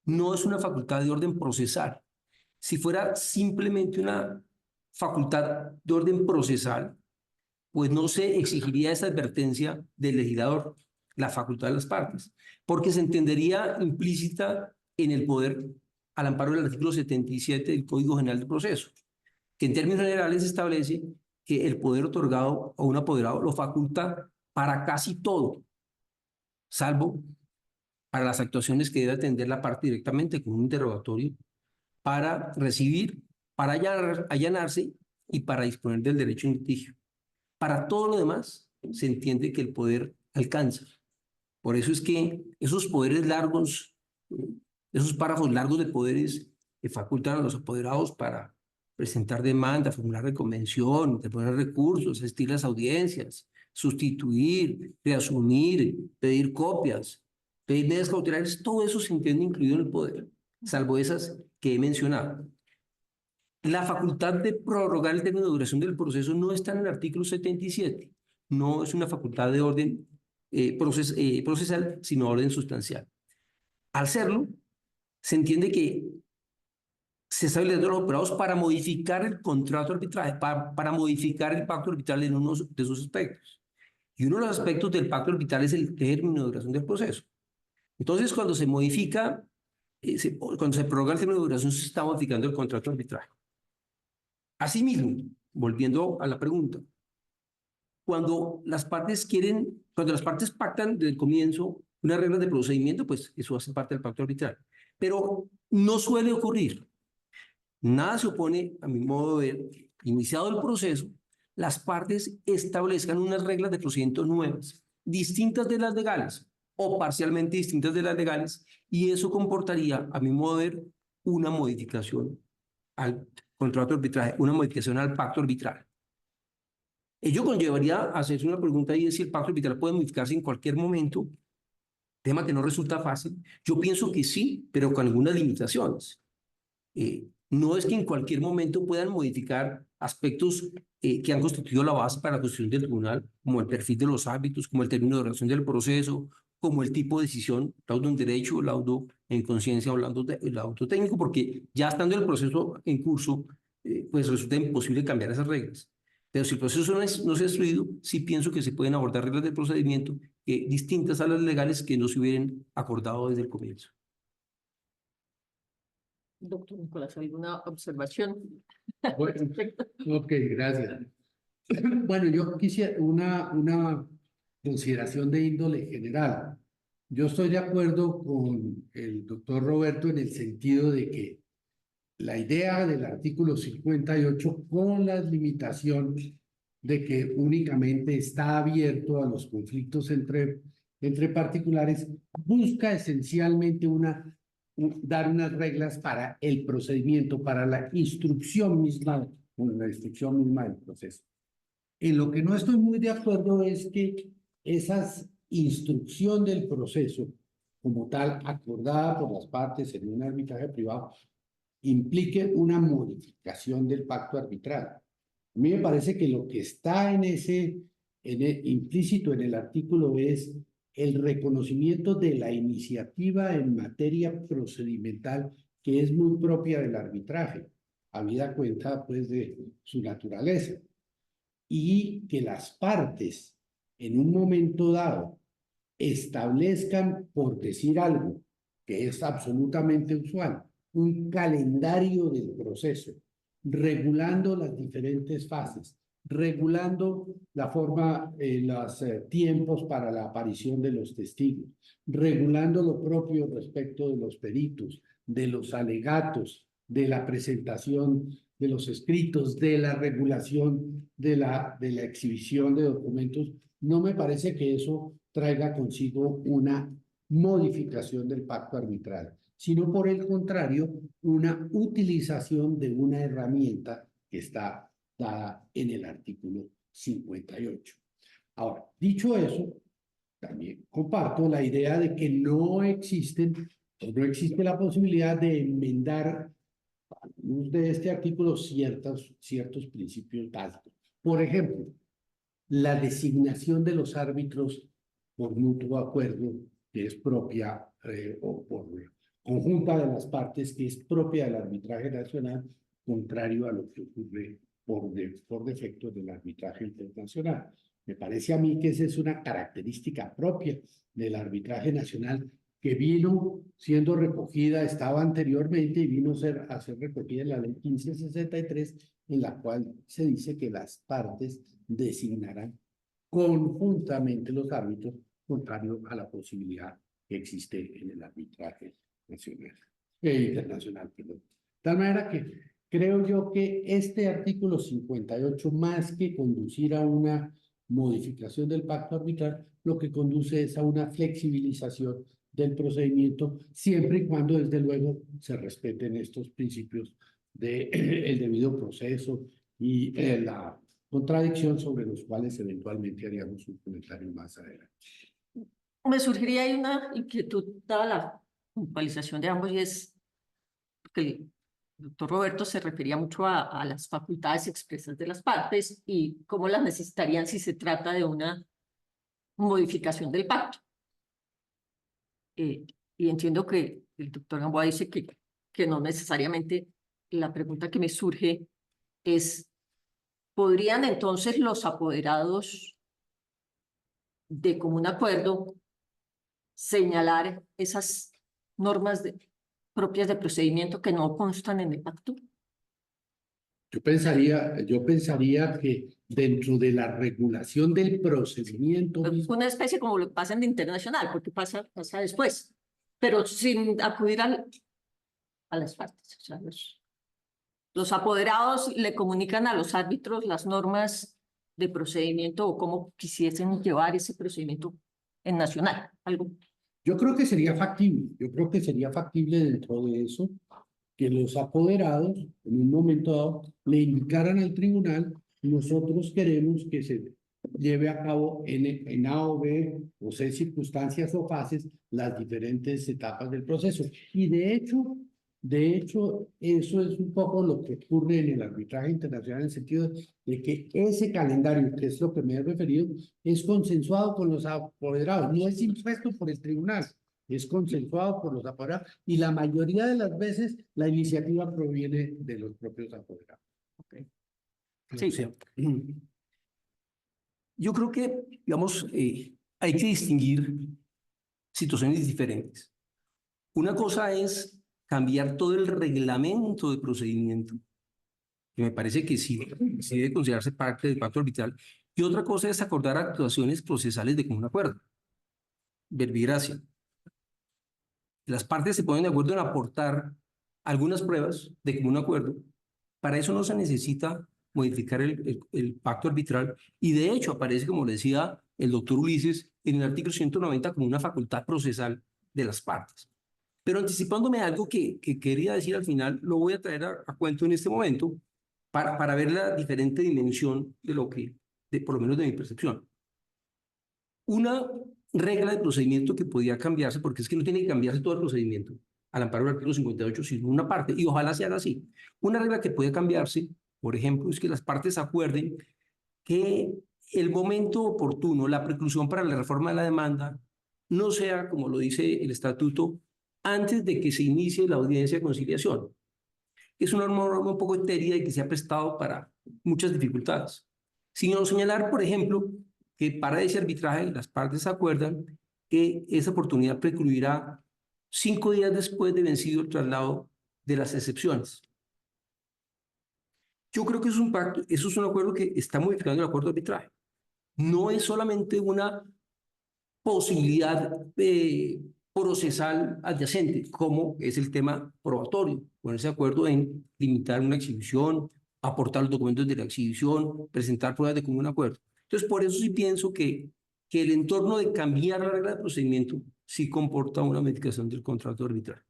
no es una facultad de orden procesal. Si fuera simplemente una facultad de orden procesal, pues no se exigiría esa advertencia del legislador, la facultad de las partes, porque se entendería implícita en el poder al amparo del artículo 77 del Código General del Proceso, que en términos generales establece que el poder otorgado a un apoderado lo faculta para casi todo, salvo para las actuaciones que debe atender la parte directamente con un interrogatorio, para recibir, para allanarse y para disponer del derecho en litigio. Para todo lo demás, se entiende que el poder alcanza. Por eso es que esos poderes largos, esos párrafos largos de poderes que facultan a los apoderados para presentar demanda, formular reconvención, interponer recursos, asistir a las audiencias, sustituir, reasumir, pedir copias, pedir medidas cautelares, todo eso se entiende incluido en el poder, salvo esas que he mencionado. La facultad de prorrogar el término de duración del proceso no está en el artículo 77. No es una facultad de orden procesal, sino orden sustancial. Al serlo, se entiende que se está habilitando a los operados para modificar el contrato arbitral, para modificar el pacto arbitral en uno de sus aspectos. Y uno de los aspectos del pacto arbitral es el término de duración del proceso. Entonces, cuando se modifica, cuando se prorroga el término de duración, se está modificando el contrato arbitral. Asimismo, volviendo a la pregunta, cuando las partes pactan desde el comienzo unas reglas de procedimiento, pues eso hace parte del pacto arbitral. Pero no suele ocurrir. Nada se opone, a mi modo de ver, iniciado el proceso, las partes establezcan unas reglas de procedimiento nuevas, distintas de las legales o parcialmente distintas de las legales, y eso comportaría, a mi modo de ver, una modificación al contrato de arbitraje, una modificación al pacto arbitral. Ello conllevaría a hacerse una pregunta y es si el pacto arbitral puede modificarse en cualquier momento, tema que no resulta fácil. Yo pienso que sí, pero con algunas limitaciones. No es que en cualquier momento puedan modificar aspectos que han constituido la base para la constitución del tribunal, como el perfil de los árbitros, como el término de duración del proceso, como el tipo de decisión, laudo en derecho, laudo en conciencia o laudo técnico, porque ya estando el proceso en curso, pues resulta imposible cambiar esas reglas. Pero si el proceso no se ha destruido, sí pienso que se pueden abordar reglas del procedimiento distintas a las legales que no se hubieran acordado desde el comienzo. Doctor Nicolás, ¿alguna observación? Bueno, ok, gracias. Bueno, yo quisiera una consideración de índole general. Yo estoy de acuerdo con el doctor Roberto en el sentido de que la idea del artículo 58, con las limitaciones de que únicamente está abierto a los conflictos entre particulares, busca esencialmente dar unas reglas para el procedimiento, para la instrucción misma del proceso. En lo que no estoy muy de acuerdo es que esa instrucción del proceso, como tal, acordada por las partes en un arbitraje privado, implique una modificación del pacto arbitral. A mí me parece que lo que está implícito en el artículo es el reconocimiento de la iniciativa en materia procedimental que es muy propia del arbitraje, habida cuenta pues de su naturaleza, y que las partes en un momento dado establezcan, por decir algo que es absolutamente usual, un calendario del proceso, regulando las diferentes fases, regulando la forma, los tiempos para la aparición de los testigos, regulando lo propio respecto de los peritos, de los alegatos, de la presentación de los escritos, de la regulación de la exhibición de documentos. No me parece que eso traiga consigo una modificación del pacto arbitral, sino por el contrario, una utilización de una herramienta que está dada en el artículo 58. Ahora, dicho eso, también comparto la idea de que no existe la posibilidad de enmendar a luz de este artículo ciertos principios básicos. Por ejemplo, la designación de los árbitros por mutuo acuerdo, que es propia, o por conjunta de las partes, que es propia del arbitraje nacional, contrario a lo que ocurre por defecto del arbitraje internacional. Me parece a mí que esa es una característica propia del arbitraje nacional que vino siendo recogida, estaba anteriormente y vino a ser recogida en la ley 1563, en la cual se dice que las partes designarán conjuntamente los árbitros, contrario a la posibilidad que existe en el arbitraje nacional, internacional, perdón. De tal manera que creo yo que este artículo 58, más que conducir a una modificación del pacto arbitral, lo que conduce es a una flexibilización del procedimiento, siempre y cuando, desde luego, se respeten estos principios del debido proceso y la contradicción, sobre los cuales eventualmente haríamos un comentario más adelante. Me surgiría ahí una inquietud, dada la puntualización de ambos, y es que el doctor Roberto se refería mucho a las facultades expresas de las partes y cómo las necesitarían si se trata de una modificación del pacto. Y entiendo que el doctor Gamboa dice que no necesariamente. La pregunta que me surge es, ¿podrían entonces los apoderados de común acuerdo señalar esas normas propias de procedimiento que no constan en el pacto? Yo pensaría que dentro de la regulación del procedimiento mismo, Una especie como lo que pasa en el internacional, porque pasa después, pero sin acudir a las partes. O sea, los apoderados le comunican a los árbitros las normas de procedimiento o cómo quisiesen llevar ese procedimiento en nacional. Algo. yo creo que sería factible dentro de eso que los apoderados en un momento dado le indicaran al tribunal: nosotros queremos que se lleve a cabo en A o B o C circunstancias o fases las diferentes etapas del proceso. Y de hecho, eso es un poco lo que ocurre en el arbitraje internacional, en el sentido de que ese calendario, que es lo que me he referido, es consensuado con los apoderados, no es impuesto por el tribunal, es consensuado por los apoderados, y la mayoría de las veces la iniciativa proviene de los propios apoderados. Okay. Sí. O sea, yo creo que, digamos, hay que distinguir situaciones diferentes. Una cosa es cambiar todo el reglamento de procedimiento, que me parece que sí debe considerarse parte del pacto arbitral, y otra cosa es acordar actuaciones procesales de común acuerdo. Verbigracia. Las partes se ponen de acuerdo en aportar algunas pruebas de común acuerdo. Para eso no se necesita modificar el pacto arbitral y de hecho aparece, como le decía el doctor Ulises, en el artículo 190 como una facultad procesal de las partes. Pero anticipándome a algo que quería decir al final, lo voy a traer a cuento en este momento para ver la diferente dimensión de lo que, por lo menos de mi percepción. Una regla de procedimiento que podía cambiarse, porque es que no tiene que cambiarse todo el procedimiento al amparo del artículo 58, sino una parte, y ojalá se haga así. Una regla que puede cambiarse, por ejemplo, es que las partes acuerden que el momento oportuno, la preclusión para la reforma de la demanda, no sea, como lo dice el estatuto, antes de que se inicie la audiencia de conciliación. Es una norma un poco etérea y que se ha prestado para muchas dificultades. Sino señalar, por ejemplo, que para ese arbitraje las partes acuerdan que esa oportunidad precluirá 5 días después de vencido el traslado de las excepciones. Yo creo que es un pacto, eso es un acuerdo que está modificando el acuerdo de arbitraje. No es solamente una posibilidad procesal adyacente, como es el tema probatorio, ponerse de acuerdo en limitar una exhibición, aportar los documentos de la exhibición, presentar pruebas de común acuerdo. Entonces, por eso sí pienso que el entorno de cambiar la regla de procedimiento sí comporta una modificación del contrato arbitral.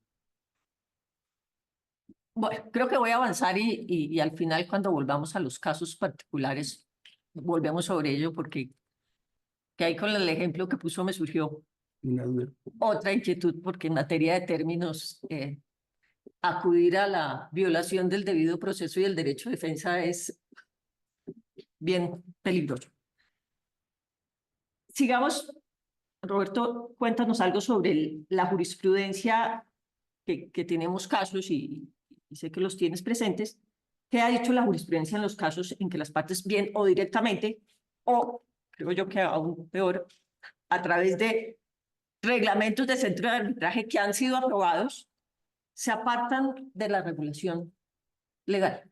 Bueno, creo que voy a avanzar y al final cuando volvamos a los casos particulares, volvemos sobre ello porque que ahí con el ejemplo que puso me surgió Una duda. otra inquietud porque en materia de términos acudir a la violación del debido proceso y el derecho de defensa es bien peligroso. Sigamos, Roberto, cuéntanos algo sobre la jurisprudencia que tenemos casos y sé que los tienes presentes. ¿Qué ha dicho la jurisprudencia en los casos en que las partes bien o directamente o, creo yo que aún peor, a través de reglamentos de centro de arbitraje que han sido aprobados, se apartan de la regulación legal?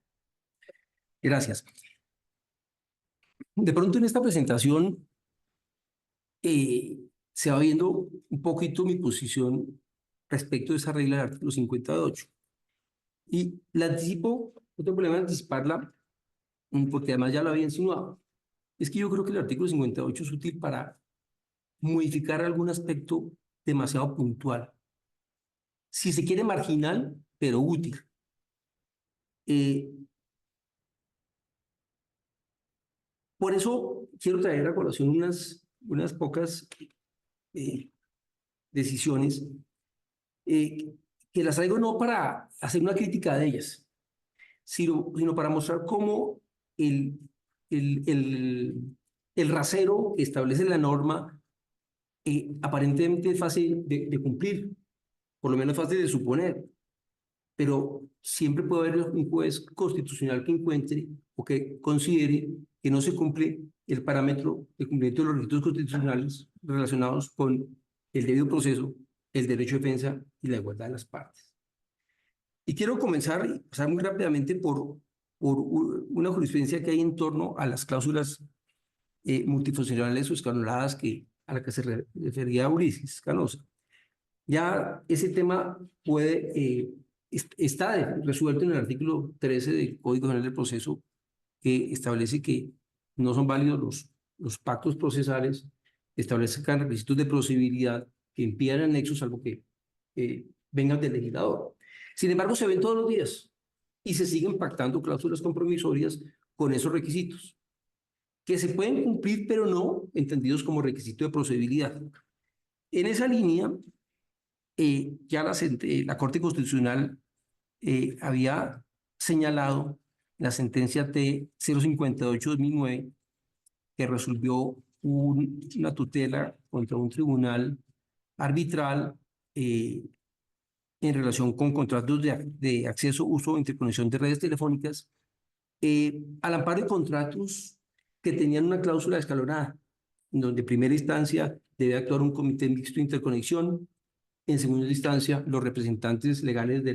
Gracias. De pronto en esta presentación se va viendo un poquito mi posición respecto de esa regla del artículo 58. Y la anticipo, no tengo problema en anticiparla, porque además ya lo había insinuado. Es que yo creo que el artículo 58 es útil para modificar algún aspecto demasiado puntual. Si se quiere marginal, pero útil. Por eso quiero traer a colación unas pocas decisiones que las traigo no para hacer una crítica de ellas, sino para mostrar cómo el rasero que establece la norma aparentemente es fácil de cumplir, por lo menos fácil de suponer, pero siempre puede haber un juez constitucional que encuentre o que considere que no se cumple el parámetro de cumplimiento de los requisitos constitucionales relacionados con el debido proceso, el derecho de defensa y la igualdad de las partes. Y quiero comenzar y pasar muy rápidamente por una jurisprudencia que hay en torno a las cláusulas multifuncionales o escalonadas a la que se refería Ulises Canosa. Ya ese tema está resuelto en el artículo 13 del Código General del Proceso, que establece que no son válidos los pactos procesales, establece que requisitos de procedibilidad que impidan el nexo, salvo que vengan del legislador. Sin embargo, se ven todos los días y se siguen pactando cláusulas compromisorias con esos requisitos, que se pueden cumplir, pero no entendidos como requisito de procedibilidad. En esa línea, ya la Corte Constitucional había señalado la sentencia T-058-2009 que resolvió una tutela contra un tribunal arbitral en relación con contratos de acceso, uso e interconexión de redes telefónicas al amparo de contratos que tenían una cláusula escalonada, donde en primera instancia debe actuar un comité mixto de interconexión, en segunda instancia los representantes legales de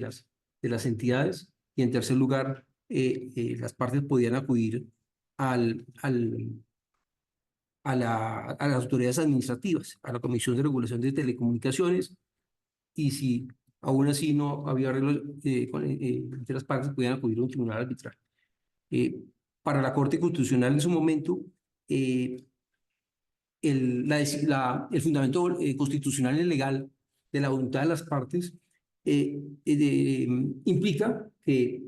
las entidades y en tercer lugar las partes podían acudir a las autoridades administrativas, a la Comisión de Regulación de Telecomunicaciones, y si aún así no había arreglo entre las partes, podían acudir a un tribunal arbitral. Para la Corte Constitucional en su momento, el fundamento constitucional y legal de la voluntad de las partes implica que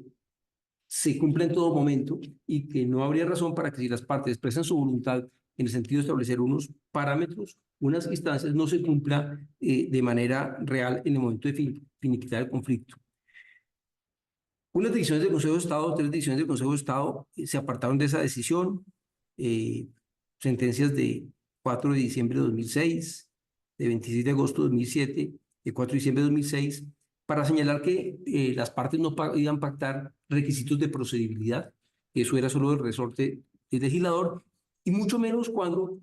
se cumpla en todo momento y que no habría razón para que si las partes expresan su voluntad en el sentido de establecer unos parámetros, unas instancias, no se cumpla de manera real en el momento de finiquitar el conflicto. Unas decisiones del Consejo de Estado, 3 decisiones del Consejo de Estado se apartaron de esa decisión, sentencias de 4 de diciembre de 2006, de 26 de agosto de 2007, de 4 de diciembre de 2006, para señalar que las partes no iban a pactar requisitos de procedibilidad, que eso era solo del resorte del legislador, y mucho menos cuando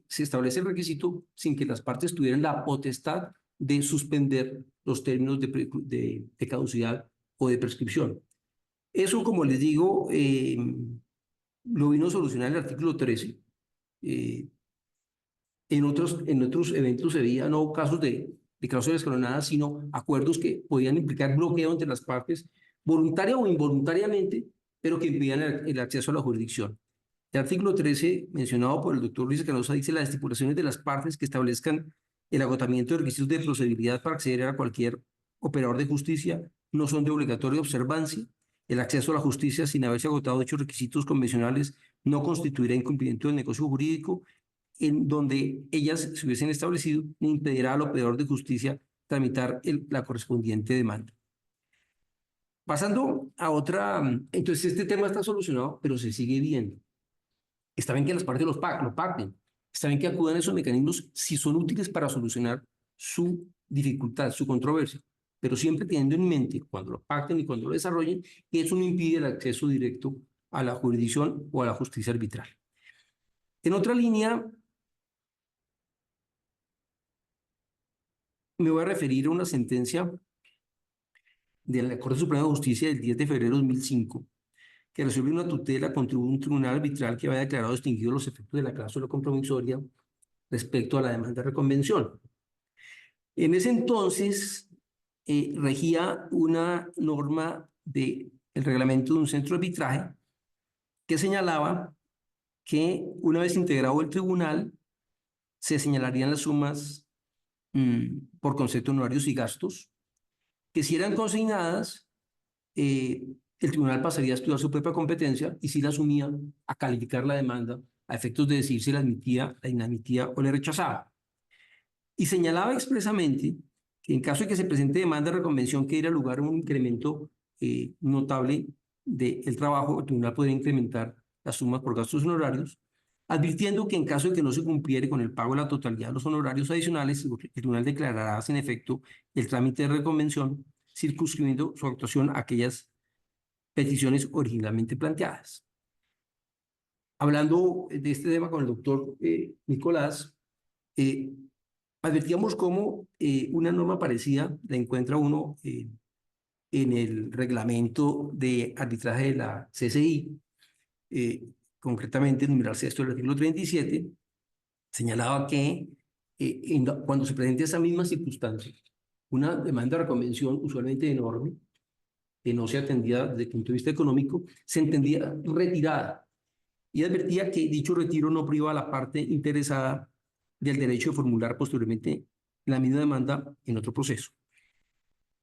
se establece el requisito sin que las partes tuvieran la potestad de suspender los términos de caducidad o de prescripción. Eso, como les digo, lo vino a solucionar el artículo 13. En otros eventos se veía no casos de cláusulas escalonadas, sino acuerdos que podían implicar bloqueo entre las partes, voluntaria o involuntariamente, pero que impidían el acceso a la jurisdicción. El artículo 13, mencionado por el doctor Luis Canosa, dice las estipulaciones de las partes que establezcan el agotamiento de requisitos de procedibilidad para acceder a cualquier operador de justicia no son de obligatoria observancia. El acceso a la justicia sin haberse agotado dichos requisitos convencionales no constituirá incumplimiento del negocio jurídico en donde ellas se hubiesen establecido, ni impedirá al operador de justicia tramitar la correspondiente demanda. Pasando a otra, entonces este tema está solucionado, pero se sigue viendo. Está bien que las partes lo pacten, está bien que acudan a esos mecanismos si son útiles para solucionar su dificultad, su controversia, pero siempre teniendo en mente, cuando lo pacten y cuando lo desarrollen, que eso no impide el acceso directo a la jurisdicción o a la justicia arbitral. En otra línea, me voy a referir a una sentencia de la Corte Suprema de Justicia del 10 de febrero de 2005, que resuelve una tutela contra un tribunal arbitral que había declarado extinguidos los efectos de la cláusula compromisoria respecto a la demanda de reconvención. En ese entonces regía una norma del reglamento de un centro de arbitraje que señalaba que una vez integrado el tribunal se señalarían las sumas por concepto de honorarios y gastos, que si eran consignadas, el tribunal pasaría a estudiar su propia competencia y si la asumía a calificar la demanda a efectos de decir si la admitía, la inadmitía o le rechazaba. Y señalaba expresamente que en caso de que se presente demanda de reconvención que diera lugar a un incremento notable del trabajo, el tribunal podría incrementar las sumas por gastos honorarios, advirtiendo que en caso de que no se cumpliere con el pago de la totalidad de los honorarios adicionales, el tribunal declarará sin efecto el trámite de reconvención, circunscribiendo su actuación a aquellas peticiones originalmente planteadas. Hablando de este tema con el doctor Nicolás, advertíamos cómo una norma parecida la encuentra uno en el reglamento de arbitraje de la CCI, concretamente el numeral sexto del artículo 37, señalaba que cuando se presente esa misma circunstancia, una demanda de reconvención usualmente enorme, que no se atendía desde el punto de vista económico, se entendía retirada y advertía que dicho retiro no priva a la parte interesada del derecho de formular posteriormente la misma demanda en otro proceso.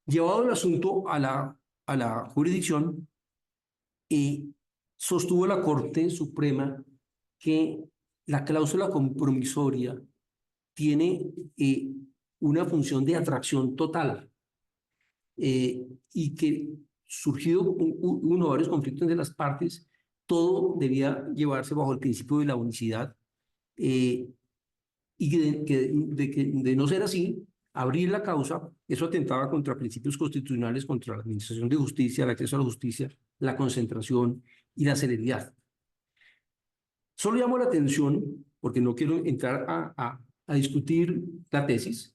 Llevado el asunto a la jurisdicción, sostuvo la Corte Suprema que la cláusula compromisoria tiene una función de atracción total y que surgido uno o varios conflictos entre las partes, todo debía llevarse bajo el principio de la unicidad y de no ser así, abrir la causa, eso atentaba contra principios constitucionales, contra la administración de justicia, el acceso a la justicia, la concentración y la celeridad. Solo llamo la atención, porque no quiero entrar a discutir la tesis,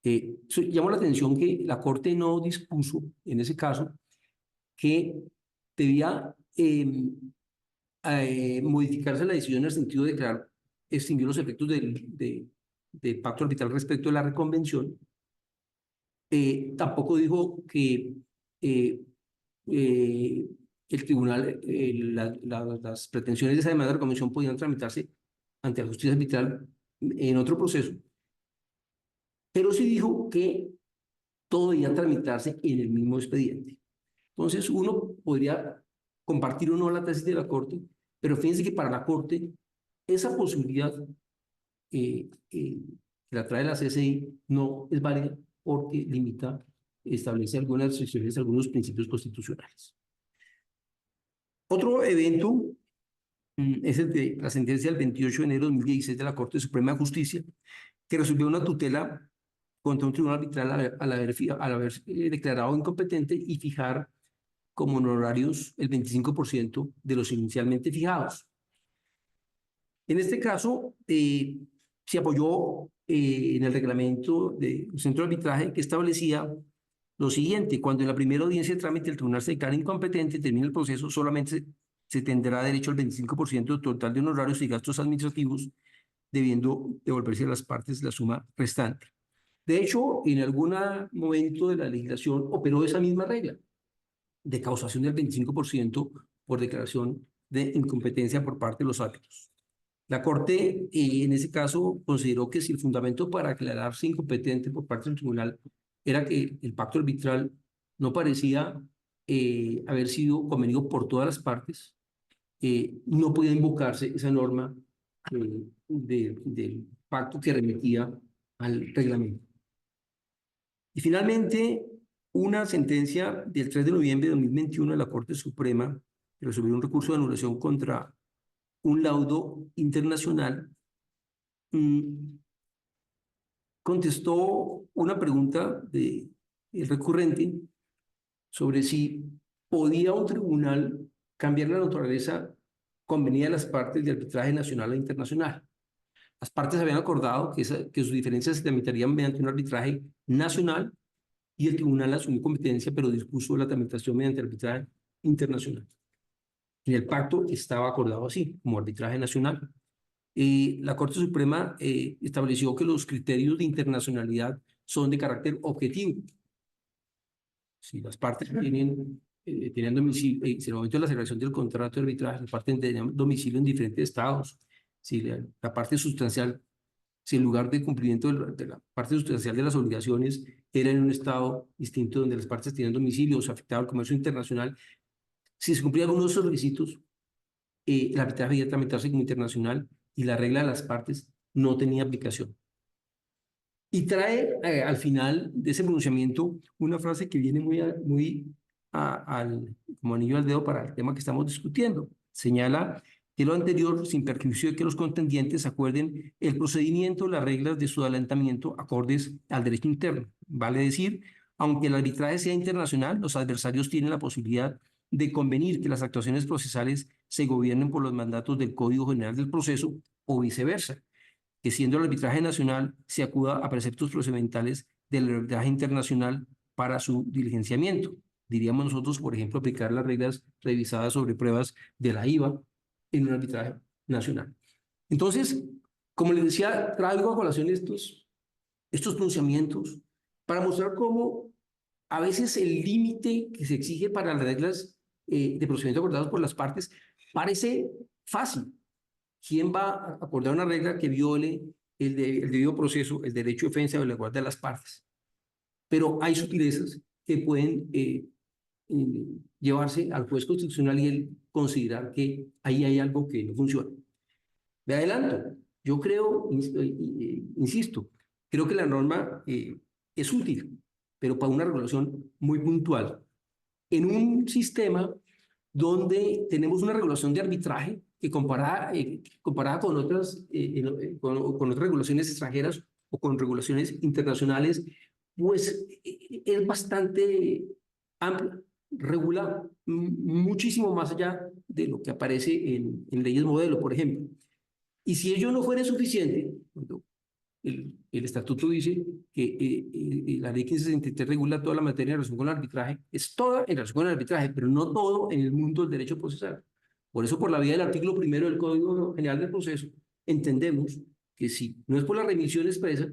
llamo la atención que la Corte no dispuso, en ese caso, que debía modificarse la decisión en el sentido de extinguir los efectos del pacto arbitral respecto de la reconvención. Tampoco dijo que el tribunal, las pretensiones de esa demanda de reconvención podían tramitarse ante la justicia arbitral en otro proceso, pero sí dijo que todo debía tramitarse en el mismo expediente. Entonces, uno podría compartir o no la tesis de la Corte, pero fíjense que para la Corte esa posibilidad que la trae la CCI no es válida porque limita, establece algunas restricciones, algunos principios constitucionales. Otro evento es el de la sentencia del 28 de enero de 2016 de la Corte Suprema de Justicia, que resolvió una tutela contra un tribunal arbitral al haber declarado incompetente y fijar como honorarios el 25% de los inicialmente fijados. En este caso, se apoyó en el reglamento del centro de arbitraje que establecía lo siguiente: cuando en la primera audiencia de trámite el tribunal se declara incompetente, termina el proceso, solamente se tendrá derecho al 25% total de honorarios y gastos administrativos, debiendo devolverse a las partes la suma restante. De hecho, en algún momento de la legislación operó esa misma regla de causación del 25% por declaración de incompetencia por parte de los árbitros. La Corte, en ese caso, consideró que si el fundamento para declararse incompetente por parte del tribunal era que el pacto arbitral no parecía haber sido convenido por todas las partes, no podía invocarse esa norma del pacto que remitía al reglamento. Y finalmente, una sentencia del 3 de noviembre de 2021 de la Corte Suprema que resolvió un recurso de anulación contra un laudo internacional, contestó una pregunta del recurrente sobre si podía un tribunal cambiar la naturaleza convenida de las partes de arbitraje nacional e internacional. Las partes habían acordado que sus diferencias se tramitarían mediante un arbitraje nacional y el tribunal asumió competencia, pero dispuso la tramitación mediante arbitraje internacional. En el pacto estaba acordado así, como arbitraje nacional. La Corte Suprema estableció que los criterios de internacionalidad son de carácter objetivo. Si las partes tenían domicilio, en el momento de la celebración del contrato de arbitraje, las partes tenían domicilio en diferentes estados, si la parte sustancial, si el lugar de cumplimiento de la parte sustancial de las obligaciones era en un estado distinto donde las partes tenían domicilio o se afectaba el comercio internacional, si se cumplían algunos de esos requisitos, el arbitraje debía tramitarse como internacional y la regla de las partes no tenía aplicación. Y trae al final de ese pronunciamiento una frase que viene como anillo al dedo para el tema que estamos discutiendo. Señala que lo anterior, sin perjuicio de que los contendientes acuerden el procedimiento, las reglas de su adelantamiento acordes al derecho interno. Vale decir, aunque el arbitraje sea internacional, los adversarios tienen la posibilidad de convenir que las actuaciones procesales se gobiernen por los mandatos del Código General del Proceso o viceversa, que siendo el arbitraje nacional se acuda a preceptos procedimentales del arbitraje internacional para su diligenciamiento. Diríamos nosotros, por ejemplo, aplicar las reglas revisadas sobre pruebas de la IVA en un arbitraje nacional. Entonces, como les decía, traigo a colación estos pronunciamientos para mostrar cómo a veces el límite que se exige para las reglas de procedimiento acordados por las partes parece fácil. ¿Quién va a acordar una regla que viole el debido proceso, el derecho de defensa o la igualdad de las partes? Pero hay sutilezas que pueden llevarse al juez constitucional y él considerar que ahí hay algo que no funciona. Me adelanto. Yo creo, insisto, creo que la norma es útil, pero para una regulación muy puntual. En un sistema donde tenemos una regulación de arbitraje que comparada con otras regulaciones extranjeras o con regulaciones internacionales, pues es bastante amplia, regula muchísimo más allá de lo que aparece en leyes modelo, por ejemplo. Y si ello no fuera suficiente, cuando el estatuto dice que la ley 1563 regula toda la materia en relación con el arbitraje, es toda en relación con el arbitraje, pero no todo en el mundo del derecho procesal. Por eso, por la vía del artículo 1 del Código General del Proceso, entendemos que si no es por la remisión expresa,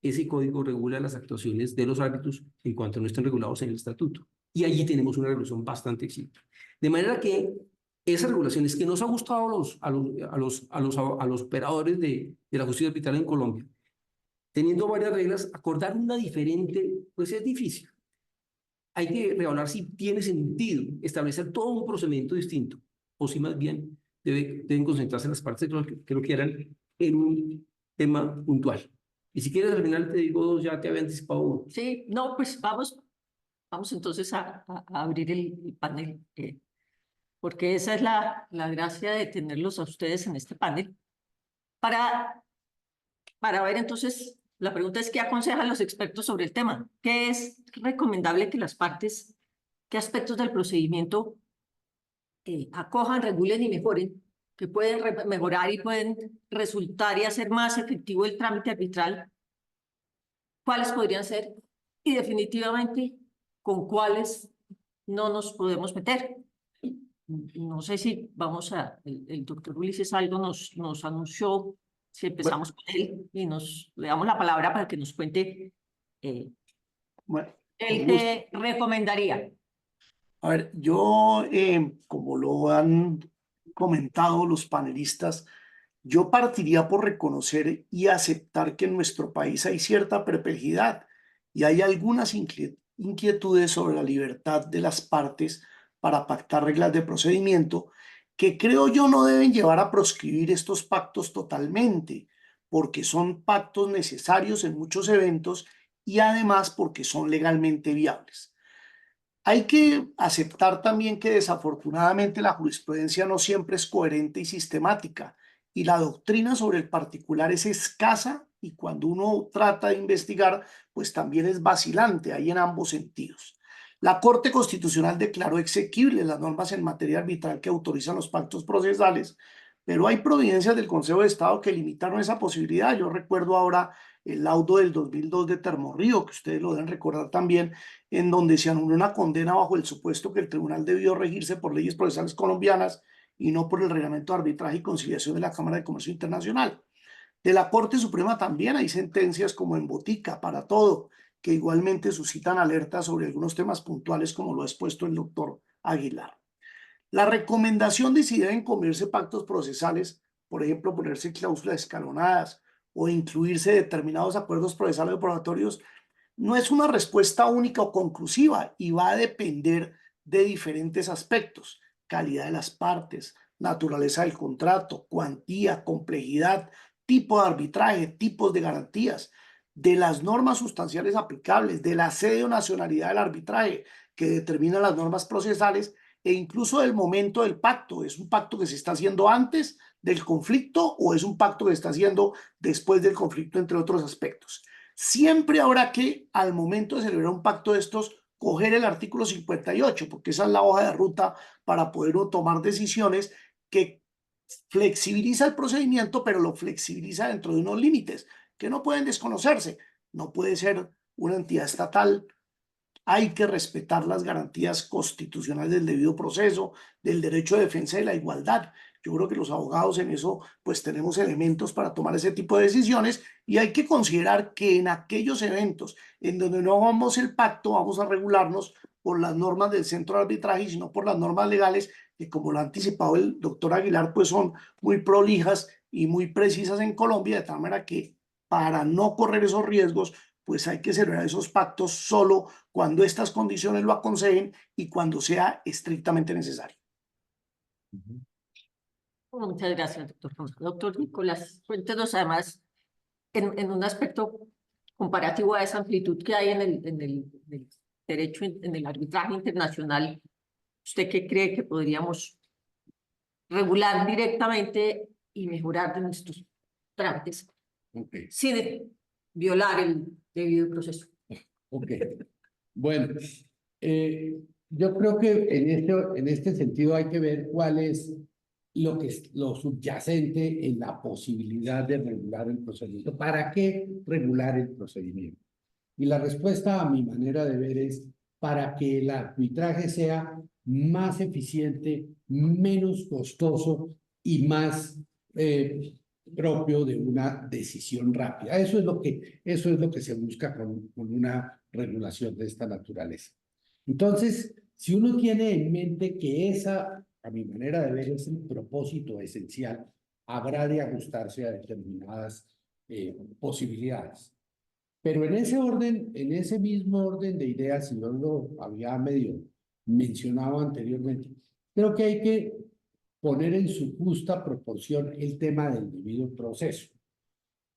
ese código regula las actuaciones de los árbitros en cuanto no estén regulados en el estatuto. Y allí tenemos una regulación bastante exigente. De manera que esas regulaciones que nos ha gustado a los operadores de la justicia arbitral en Colombia, teniendo varias reglas, acordar una diferente, pues es difícil. Hay que revelar si tiene sentido establecer todo un procedimiento distinto, o si más bien deben concentrarse en las partes que lo quieran en un tema puntual. Y si quieres, al final te digo dos, ya te había anticipado uno. Sí, no, pues vamos entonces a abrir el panel, porque esa es la gracia de tenerlos a ustedes en este panel, para ver entonces, la pregunta es, ¿qué aconsejan los expertos sobre el tema? ¿Qué es recomendable que las partes, qué aspectos del procedimiento acojan, regulen y mejoren, que pueden mejorar y pueden resultar y hacer más efectivo el trámite arbitral? ¿Cuáles podrían ser? Y definitivamente, ¿con cuáles no nos podemos meter? No sé si vamos el doctor Ulises Aldo nos anunció, si empezamos con él y le damos la palabra para que nos cuente Bueno, él con gusto. qué recomendaría. A ver, yo, como lo han comentado los panelistas, yo partiría por reconocer y aceptar que en nuestro país hay cierta perplejidad y hay algunas inquietudes sobre la libertad de las partes para pactar reglas de procedimiento que creo yo no deben llevar a proscribir estos pactos totalmente, porque son pactos necesarios en muchos eventos y además porque son legalmente viables. Hay que aceptar también que desafortunadamente la jurisprudencia no siempre es coherente y sistemática y la doctrina sobre el particular es escasa y cuando uno trata de investigar, pues también es vacilante, hay en ambos sentidos. La Corte Constitucional declaró exequibles las normas en materia arbitral que autorizan los pactos procesales, pero hay providencias del Consejo de Estado que limitaron esa posibilidad. Yo recuerdo ahora el laudo del 2002 de Termorrío, que ustedes lo deben recordar también, en donde se anuló una condena bajo el supuesto que el tribunal debió regirse por leyes procesales colombianas y no por el reglamento de arbitraje y conciliación de la Cámara de Comercio Internacional. De la Corte Suprema también hay sentencias como en Botica, para todo, que igualmente suscitan alertas sobre algunos temas puntuales como lo ha expuesto el doctor Aguilar. La recomendación de si deben cumplirse pactos procesales, por ejemplo, ponerse cláusulas escalonadas o incluirse determinados acuerdos procesales o probatorios, no es una respuesta única o conclusiva y va a depender de diferentes aspectos: calidad de las partes, naturaleza del contrato, cuantía, complejidad, tipo de arbitraje, tipos de garantías, de las normas sustanciales aplicables, de la sede o nacionalidad del arbitraje que determina las normas procesales e incluso del momento del pacto. ¿Es un pacto que se está haciendo antes del conflicto o es un pacto que se está haciendo después del conflicto, entre otros aspectos? Siempre habrá que, al momento de celebrar un pacto de estos, coger el artículo 58, porque esa es la hoja de ruta para poder tomar decisiones que flexibiliza el procedimiento, pero lo flexibiliza dentro de unos límites que no pueden desconocerse. No puede ser una entidad estatal. Hay que respetar las garantías constitucionales del debido proceso, del derecho de defensa y la igualdad. Yo creo que los abogados en eso pues tenemos elementos para tomar ese tipo de decisiones y hay que considerar que en aquellos eventos en donde no hagamos el pacto vamos a regularnos por las normas del centro de arbitraje, sino por las normas legales que, como lo ha anticipado el doctor Aguilar, pues son muy prolijas y muy precisas en Colombia, de tal manera que para no correr esos riesgos pues hay que celebrar esos pactos solo cuando estas condiciones lo aconsejen y cuando sea estrictamente necesario. Muchas gracias, doctor. Doctor Nicolás, cuéntenos además en un aspecto comparativo a esa amplitud que hay en el derecho, en el arbitraje internacional. ¿Usted qué cree que podríamos regular directamente y mejorar de nuestros trámites sin violar el debido proceso? Ok. Bueno, yo creo que en este sentido hay que ver cuál es lo subyacente en la posibilidad de regular el procedimiento. ¿Para qué regular el procedimiento? Y la respuesta a mi manera de ver es para que el arbitraje sea más eficiente, menos costoso y más propio de una decisión rápida. Eso es lo que se busca con una regulación de esta naturaleza. Entonces, si uno tiene en mente que esa, a mi manera de ver, es el propósito esencial, habrá de ajustarse a determinadas posibilidades. Pero en ese orden, en ese mismo orden de ideas, y yo lo había medio mencionado anteriormente, creo que hay que poner en su justa proporción el tema del debido proceso.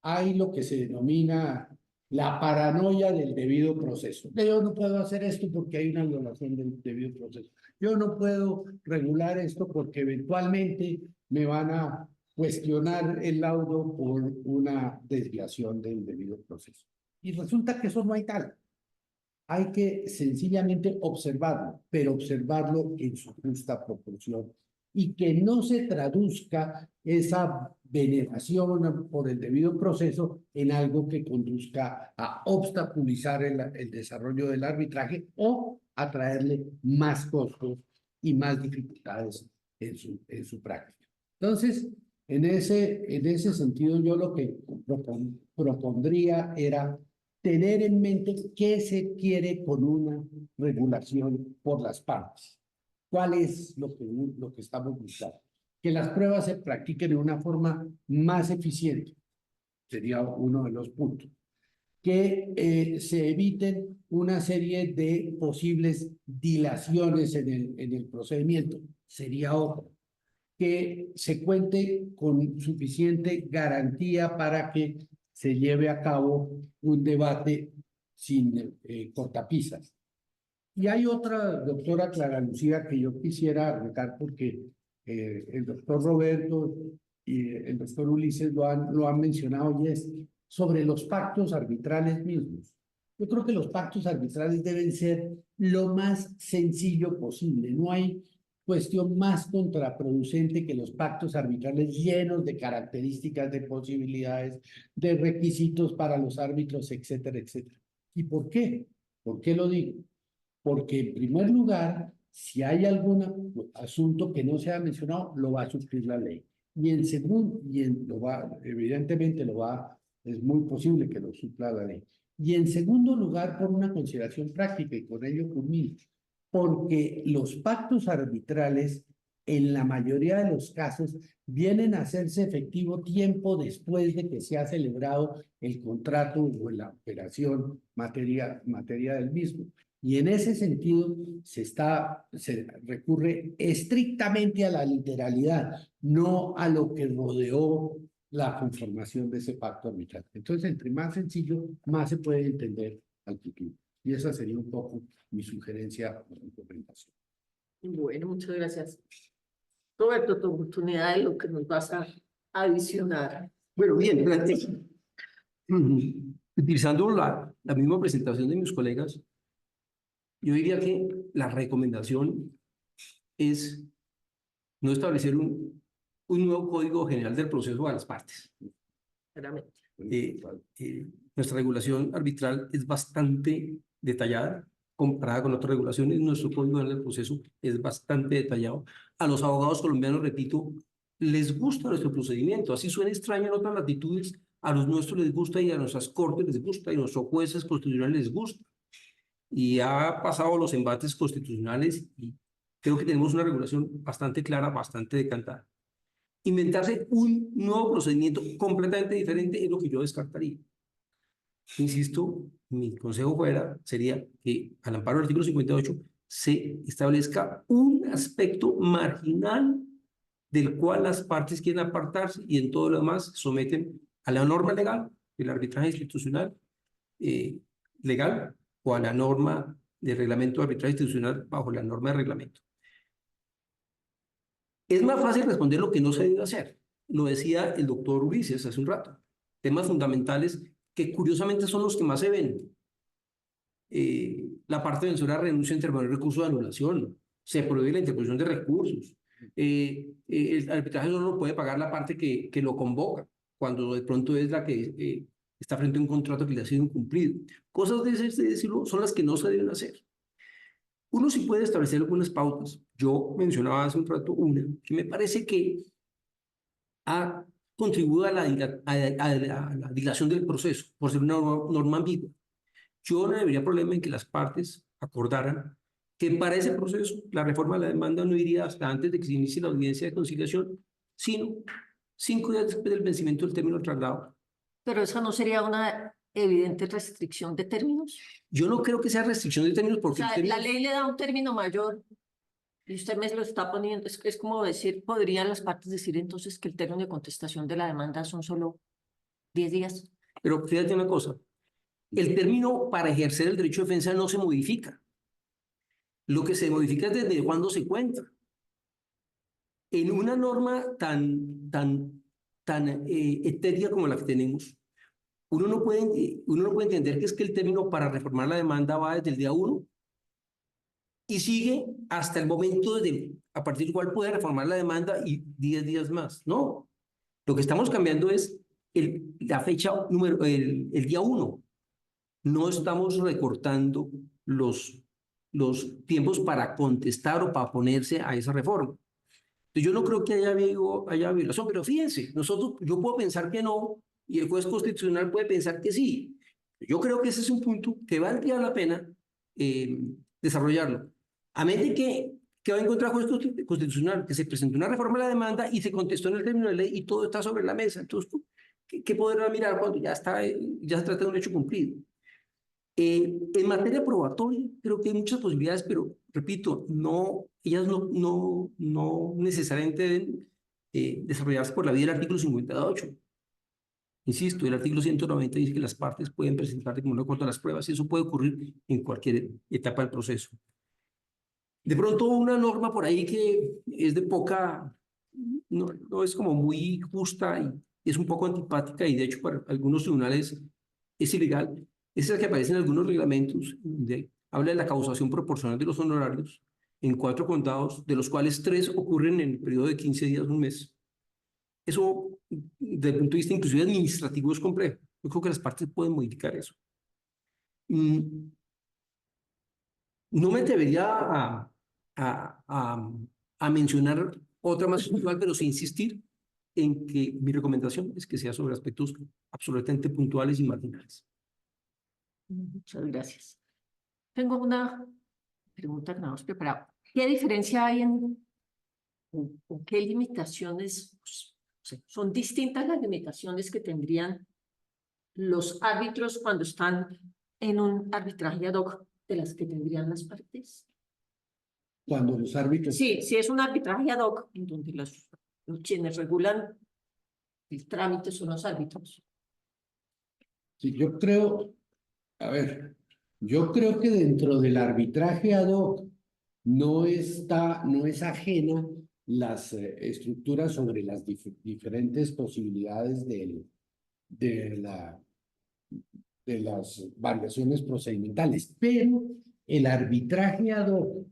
Hay lo que se denomina la paranoia del debido proceso. Yo no puedo hacer esto porque hay una violación del debido proceso. Yo no puedo regular esto porque eventualmente me van a cuestionar el laudo por una desviación del debido proceso. Y resulta que eso no hay tal. Hay que sencillamente observarlo, pero observarlo en su justa proporción y que no se traduzca esa veneración por el debido proceso en algo que conduzca a obstaculizar el desarrollo del arbitraje o a traerle más costos y más dificultades en su práctica. Entonces, en ese sentido, yo lo que propondría era tener en mente qué se quiere con una regulación por las partes. ¿Cuál es lo que estamos buscando? Que las pruebas se practiquen de una forma más eficiente. Sería uno de los puntos. Que se eviten una serie de posibles dilaciones en el procedimiento. Sería otro. Que se cuente con suficiente garantía para que se lleve a cabo un debate sin cortapisas. Y hay otra, doctora Clara Lucía, que yo quisiera arrancar porque el doctor Roberto y el doctor Ulises lo han mencionado, y es sobre los pactos arbitrales mismos. Yo creo que los pactos arbitrales deben ser lo más sencillo posible. No hay cuestión más contraproducente que los pactos arbitrales llenos de características, de posibilidades, de requisitos para los árbitros, etcétera, etcétera. ¿Y por qué? ¿Por qué lo digo? Porque en primer lugar, si hay algún asunto que no se ha mencionado, lo va a suplir la ley. Y en segundo, evidentemente es muy posible que lo supla la ley. Y en segundo lugar, por una consideración práctica, y con ello culmino, porque los pactos arbitrales, en la mayoría de los casos, vienen a hacerse efectivo tiempo después de que se ha celebrado el contrato o la operación materia del mismo. Y en ese sentido se recurre estrictamente a la literalidad, no a lo que rodeó la conformación de ese pacto arbitral. Entonces, entre más sencillo, más se puede entender al futuro. Y esa sería un poco mi sugerencia o mi recomendación. Bueno, muchas gracias. Roberto, tu oportunidad de lo que nos vas a adicionar. Bueno, bien, utilizando la misma presentación de mis colegas, yo diría que la recomendación es no establecer un nuevo código general del proceso a las partes. Claramente. Nuestra regulación arbitral es bastante detallada comparada con otras regulaciones. Nuestro código general del proceso es bastante detallado. A los abogados colombianos, repito, les gusta nuestro procedimiento. Así suena extraño en otras latitudes, a los nuestros les gusta y a nuestras cortes les gusta y a nuestros jueces constitucionales les gusta. Y ha pasado los embates constitucionales y creo que tenemos una regulación bastante clara, bastante decantada. Inventarse un nuevo procedimiento completamente diferente es lo que yo descartaría. Insisto, mi consejo sería que al amparo del artículo 58 se establezca un aspecto marginal del cual las partes quieren apartarse y en todo lo demás someten a la norma legal, el arbitraje institucional legal, o a la norma de reglamento de arbitraje institucional bajo la norma de reglamento. Es más fácil responder lo que no se debe hacer. Lo decía el doctor Ulises hace un rato. Temas fundamentales que curiosamente son los que más se ven. la parte defensora renuncia a interponer recurso de anulación, se prohíbe la interposición de recursos. El arbitraje solo puede pagar la parte que lo convoca, cuando de pronto es la que está frente a un contrato que le ha sido incumplido. Cosas de ese estilo son las que no se deben hacer. Uno sí puede establecer algunas pautas. Yo mencionaba hace un rato una que me parece que ha contribuido a la dilación del proceso por ser una norma ambigua. Yo no vería problema en que las partes acordaran que para ese proceso la reforma de la demanda no iría hasta antes de que se inicie la audiencia de conciliación, sino 5 días después del vencimiento del término del traslado. Pero esa no sería una evidente restricción de términos. Yo no creo que sea restricción de términos O porque sea, los términos- la ley le da un término mayor y usted me lo está poniendo. Es como decir, podrían las partes decir entonces que el término de contestación de la demanda son solo 10 días. Pero fíjate una cosa, el término para ejercer el derecho de defensa no se modifica. Lo que se modifica es desde cuándo se cuenta. En una norma tan etérea como la que tenemos, uno no puede entender que es que el término para reformar la demanda va desde el día 1 y sigue hasta el momento a partir del cual puede reformar la demanda y 10 días más. No, lo que estamos cambiando es la fecha el día 1. No estamos recortando los tiempos para contestar o para oponerse a esa reforma. Entonces, yo no creo que haya violación, pero fíjense, yo puedo pensar que no y el juez constitucional puede pensar que sí. Yo creo que ese es un punto que valdría la pena desarrollarlo. A menos de que va a encontrar el juez constitucional, que se presentó una reforma a la demanda y se contestó en el término de ley y todo está sobre la mesa. Entonces, ¿qué podrá mirar cuando ya se trata de un hecho cumplido? En materia probatoria, creo que hay muchas posibilidades, pero repito, ellas no necesariamente deben desarrollarse por la vía del artículo 58. Insisto, el artículo 190 dice que las partes pueden presentar como no acuerdo a las pruebas y eso puede ocurrir en cualquier etapa del proceso. De pronto una norma por ahí que es de no es como muy justa y es un poco antipática y de hecho para algunos tribunales es ilegal. Es la que aparece en algunos reglamentos, donde habla de la causación proporcional de los honorarios en 4 condados, de los cuales 3 ocurren en el periodo de 15 días, un mes. Eso, desde el punto de vista inclusive administrativo, es complejo. Yo creo que las partes pueden modificar eso. No me atrevería a mencionar otra más puntual, pero sí insistir en que mi recomendación es que sea sobre aspectos absolutamente puntuales y marginales. Muchas gracias. Tengo una pregunta que no hemos preparado. ¿Qué diferencia hay o qué limitaciones, pues, o sea, son distintas las limitaciones que tendrían los árbitros cuando están en un arbitraje ad hoc de las que tendrían las partes? Cuando los árbitros... Sí, si es un arbitraje ad hoc, en donde quienes regulan el trámite son los árbitros. Sí, yo creo, a ver, yo creo que dentro del arbitraje ad hoc no es ajena las estructuras sobre las diferentes posibilidades de las variaciones procedimentales, pero el arbitraje ad hoc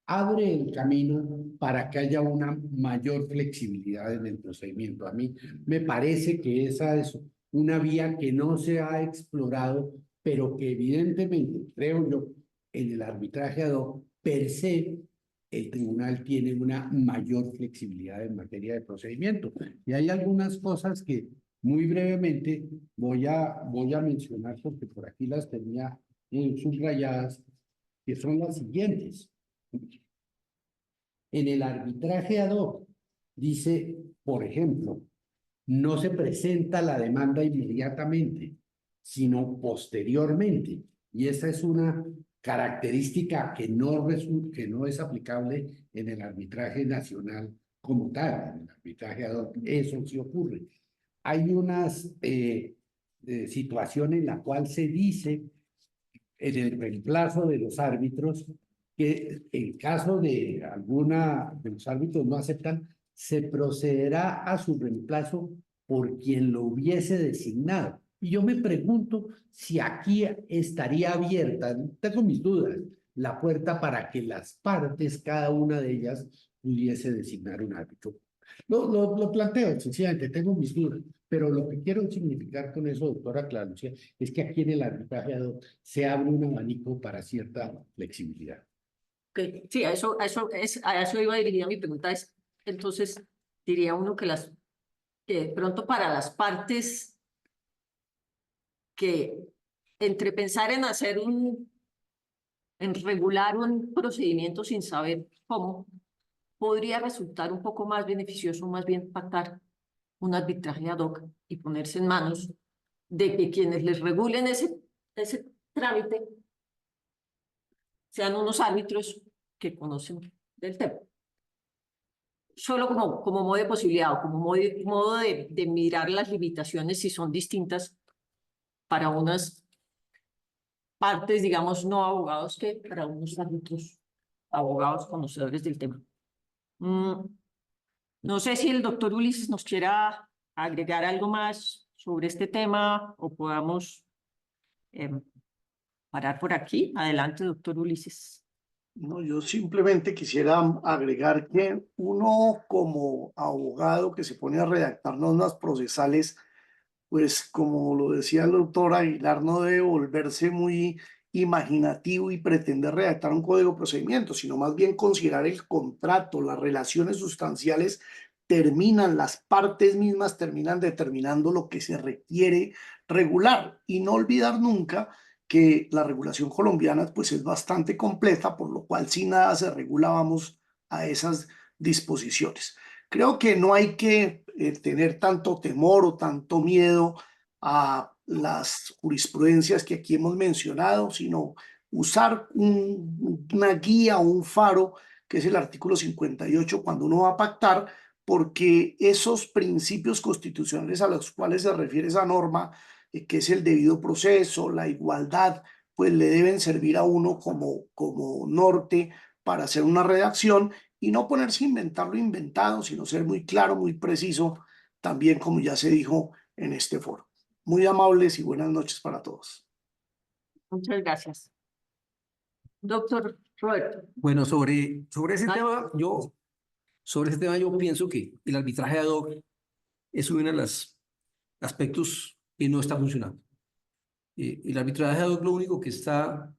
abre el camino para que haya una mayor flexibilidad en el procedimiento. A mí me parece que esa es una vía que no se ha explorado, pero que evidentemente, creo yo, en el arbitraje ad hoc, per se, el tribunal tiene una mayor flexibilidad en materia de procedimiento. Y hay algunas cosas que muy brevemente voy a mencionar porque por aquí las tenía subrayadas, que son las siguientes. En el arbitraje ad hoc dice, por ejemplo, no se presenta la demanda inmediatamente, sino posteriormente. Y esa es una característica que no es aplicable en el arbitraje nacional como tal, en el arbitraje ad hoc. Eso sí ocurre. Hay una situación en la cual se dice en el reemplazo de los árbitros que en caso de de los árbitros no aceptan, se procederá a su reemplazo por quien lo hubiese designado. Y yo me pregunto si aquí estaría abierta, tengo mis dudas, la puerta para que las partes, cada una de ellas, pudiese designar un árbitro. Lo planteo, sencillamente, tengo mis dudas, pero lo que quiero significar con eso, doctora Clara Lucía, es que aquí en el arbitraje ad hoc se abre un abanico para cierta flexibilidad. Ok, sí, a eso iba dirigida mi pregunta. Entonces, diría uno que que de pronto para las partes que entre pensar en en regular un procedimiento sin saber cómo, podría resultar un poco más beneficioso, más bien pactar un arbitraje ad hoc y ponerse en manos de que quienes les regulen ese trámite sean unos árbitros que conocen del tema. Solo como modo de posibilidad o como modo de mirar las limitaciones si son distintas para unas partes, digamos, no abogados que para unos árbitros, abogados conocedores del tema. No sé si el doctor Ulises nos quiera agregar algo más sobre este tema o podamos parar por aquí. Adelante, doctor Ulises. No, yo simplemente quisiera agregar que uno como abogado que se pone a redactar normas procesales, pues como lo decía el doctor Aguilar, no debe volverse muy imaginativo y pretender redactar un código de procedimiento, sino más bien considerar el contrato, las relaciones sustanciales las partes mismas terminan determinando lo que se requiere regular y no olvidar nunca que la regulación colombiana pues es bastante completa, por lo cual si nada se regula vamos a esas disposiciones. Creo que no hay que tener tanto temor o tanto miedo a las jurisprudencias que aquí hemos mencionado, sino usar una guía o un faro, que es el artículo 58, cuando uno va a pactar, porque esos principios constitucionales a los cuales se refiere esa norma, que es el debido proceso, la igualdad, pues le deben servir a uno como norte para hacer una redacción y no ponerse a inventar lo inventado, sino ser muy claro, muy preciso, también como ya se dijo en este foro. Muy amables y buenas noches para todos. Muchas gracias. Doctor Roberto. Bueno, sobre ese tema, yo pienso que el arbitraje ad hoc es uno de los aspectos que no está funcionando. El arbitraje ad hoc lo único que está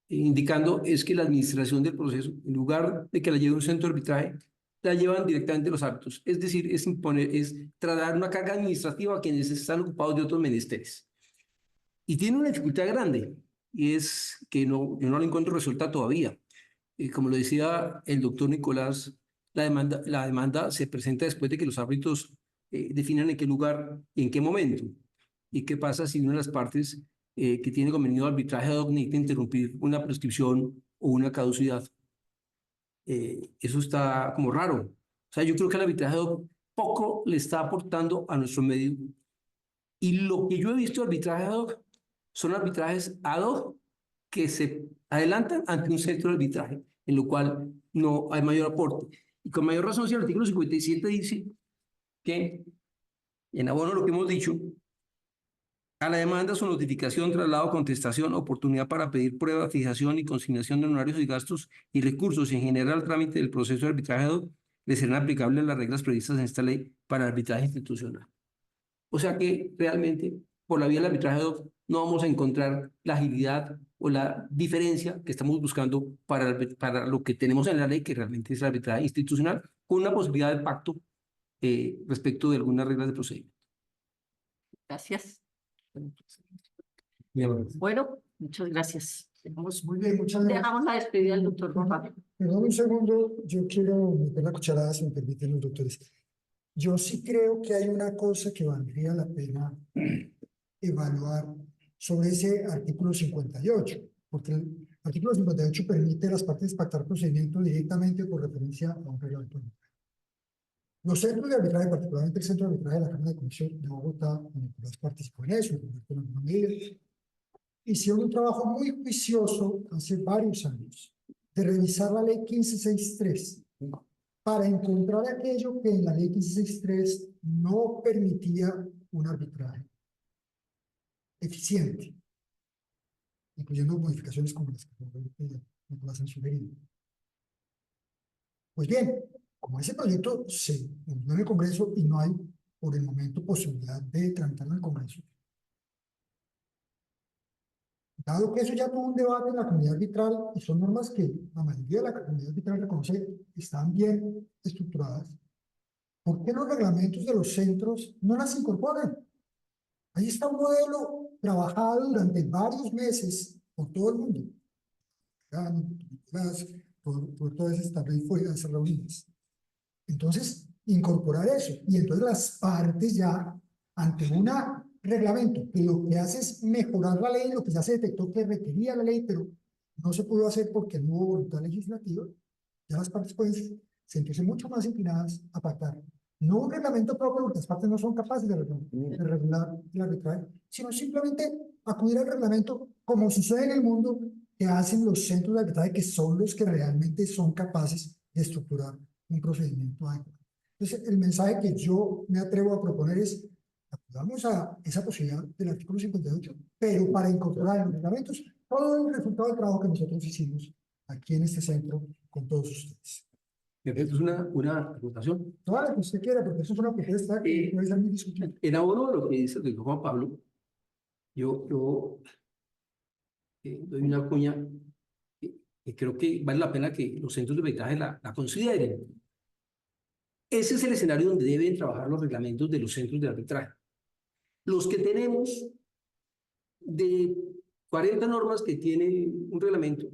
indicando es que la administración del proceso, en lugar de que la lleve un centro de arbitraje, la llevan directamente los árbitros. Es decir, es trasladar una carga administrativa a quienes están ocupados de otros menesteres. Y tiene una dificultad grande, y es que yo no la encuentro resuelta todavía. Como lo decía el doctor Nicolás, la demanda se presenta después de que los árbitros definan en qué lugar y en qué momento. ¿Y qué pasa si una de las partes que tiene convenido arbitraje ad hoc necesita interrumpir una prescripción o una caducidad? Eso está como raro. O sea, yo creo que el arbitraje ad hoc poco le está aportando a nuestro medio. Y lo que yo he visto de arbitraje ad hoc son arbitrajes ad hoc que se adelantan ante un centro de arbitraje, en lo cual no hay mayor aporte. Y con mayor razón, si el artículo 57 dice que, en abono a lo que hemos dicho, a la demanda, su notificación, traslado, contestación, oportunidad para pedir prueba, fijación y consignación de honorarios y gastos y recursos y en general al trámite del proceso de arbitraje ad hoc le serán aplicables las reglas previstas en esta ley para el arbitraje institucional. O sea que realmente por la vía del arbitraje ad hoc no vamos a encontrar la agilidad o la diferencia que estamos buscando para lo que tenemos en la ley, que realmente es el arbitraje institucional, con una posibilidad de pacto respecto de algunas reglas de procedimiento. Gracias. Bien. Bueno, muchas gracias. Muy bien, muchas gracias. Dejamos la despedida del doctor Rojas. Perdón un segundo, yo quiero meter la cucharada, si me permiten los doctores. Yo sí creo que hay una cosa que valdría la pena evaluar sobre ese artículo 58, porque el artículo 58 permite a las partes pactar procedimientos directamente por referencia a un reglamento. Los centros de arbitraje, particularmente el centro de arbitraje de la Cámara de Comercio de Bogotá, Nicolás participó en eso, hicieron un trabajo muy juicioso hace varios años de revisar la ley 1563 para encontrar aquello que en la ley 1563 no permitía un arbitraje eficiente, incluyendo modificaciones como las que Nicolás han sugerido. Pues bien, como ese proyecto se envió en el Congreso y no hay por el momento posibilidad de tramitarlo en el Congreso, dado que eso ya tuvo un debate en la comunidad arbitral y son normas que la mayoría de la comunidad arbitral reconoce están bien estructuradas, ¿por qué los reglamentos de los centros no las incorporan? Ahí está un modelo trabajado durante varios meses por todo el mundo. Por todas estas reuniones. Entonces, incorporar eso. Y entonces las partes ya, ante un reglamento que lo que hace es mejorar la ley, lo que ya se detectó que requería la ley, pero no se pudo hacer porque no hubo voluntad legislativa, ya las partes pueden sentirse mucho más inclinadas a pactar. No un reglamento propio, porque las partes no son capaces de regular el arbitraje, sino simplemente acudir al reglamento como sucede en el mundo, que hacen los centros de arbitraje, que son los que realmente son capaces de estructurar un procedimiento adecuado. Entonces, el mensaje que yo me atrevo a proponer es, acudamos a esa posibilidad del artículo 58, pero para incorporar en los reglamentos todo el resultado del trabajo que nosotros hicimos aquí en este centro con todos ustedes. Esto es una votación. Toda la que usted quiera, porque eso es una propuesta que puede ser muy discutida. En abono de lo que dice el doctor Juan Pablo, yo doy una cuña que creo que vale la pena que los centros de arbitraje la consideren. Ese es el escenario donde deben trabajar los reglamentos de los centros de arbitraje. Los que tenemos de 40 normas que tiene un reglamento,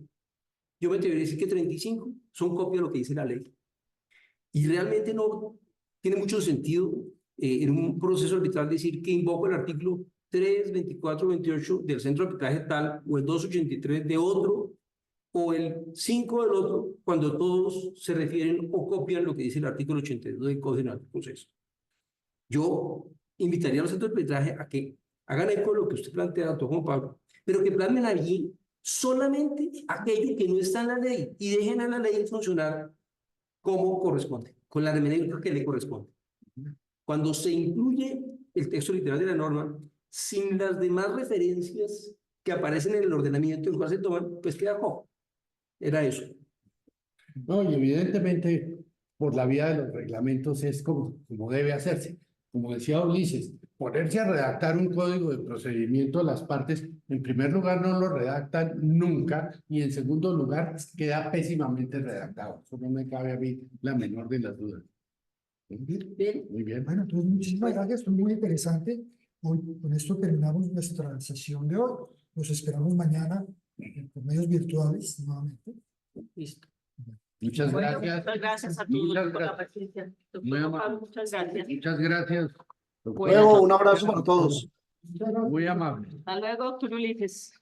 yo me atrevería a decir que 35 son copia de lo que dice la ley. Y realmente no tiene mucho sentido en un proceso arbitral decir que invoco el artículo 3, 24, 28 del centro de arbitraje tal, o el 283 de otro, o el 5 del otro, cuando todos se refieren o copian lo que dice el artículo 82 del Código General del Proceso. Yo invitaría a los centros de arbitraje a que hagan eco de lo que usted plantea, doctor Juan Pablo, pero que plasmen allí solamente aquello que no está en la ley y dejen a la ley funcionar como corresponde, con la hermenéutica que le corresponde. Cuando se incluye el texto literal de la norma, sin las demás referencias que aparecen en el ordenamiento en el cual se toman, pues queda cojo. Era eso. No, y evidentemente, por la vía de los reglamentos es como debe hacerse. Como decía Ulises, ponerse a redactar un código de procedimiento a las partes, en primer lugar no lo redactan nunca, y en segundo lugar queda pésimamente redactado. Eso no me cabe a mí la menor de las dudas. Bien. Muy bien. Bueno, entonces muchísimas gracias, fue muy interesante. Hoy, con esto terminamos nuestra sesión de hoy. Los esperamos mañana por medios virtuales nuevamente. Listo. Muchas Bueno, gracias. muchas gracias a todos Muchas por la gracias. paciencia. Muy Doctor amable. Pablo, muchas gracias. Muchas gracias. Bueno, Luego, un abrazo para todos. Muy amable. Hasta luego, doctor Ulises.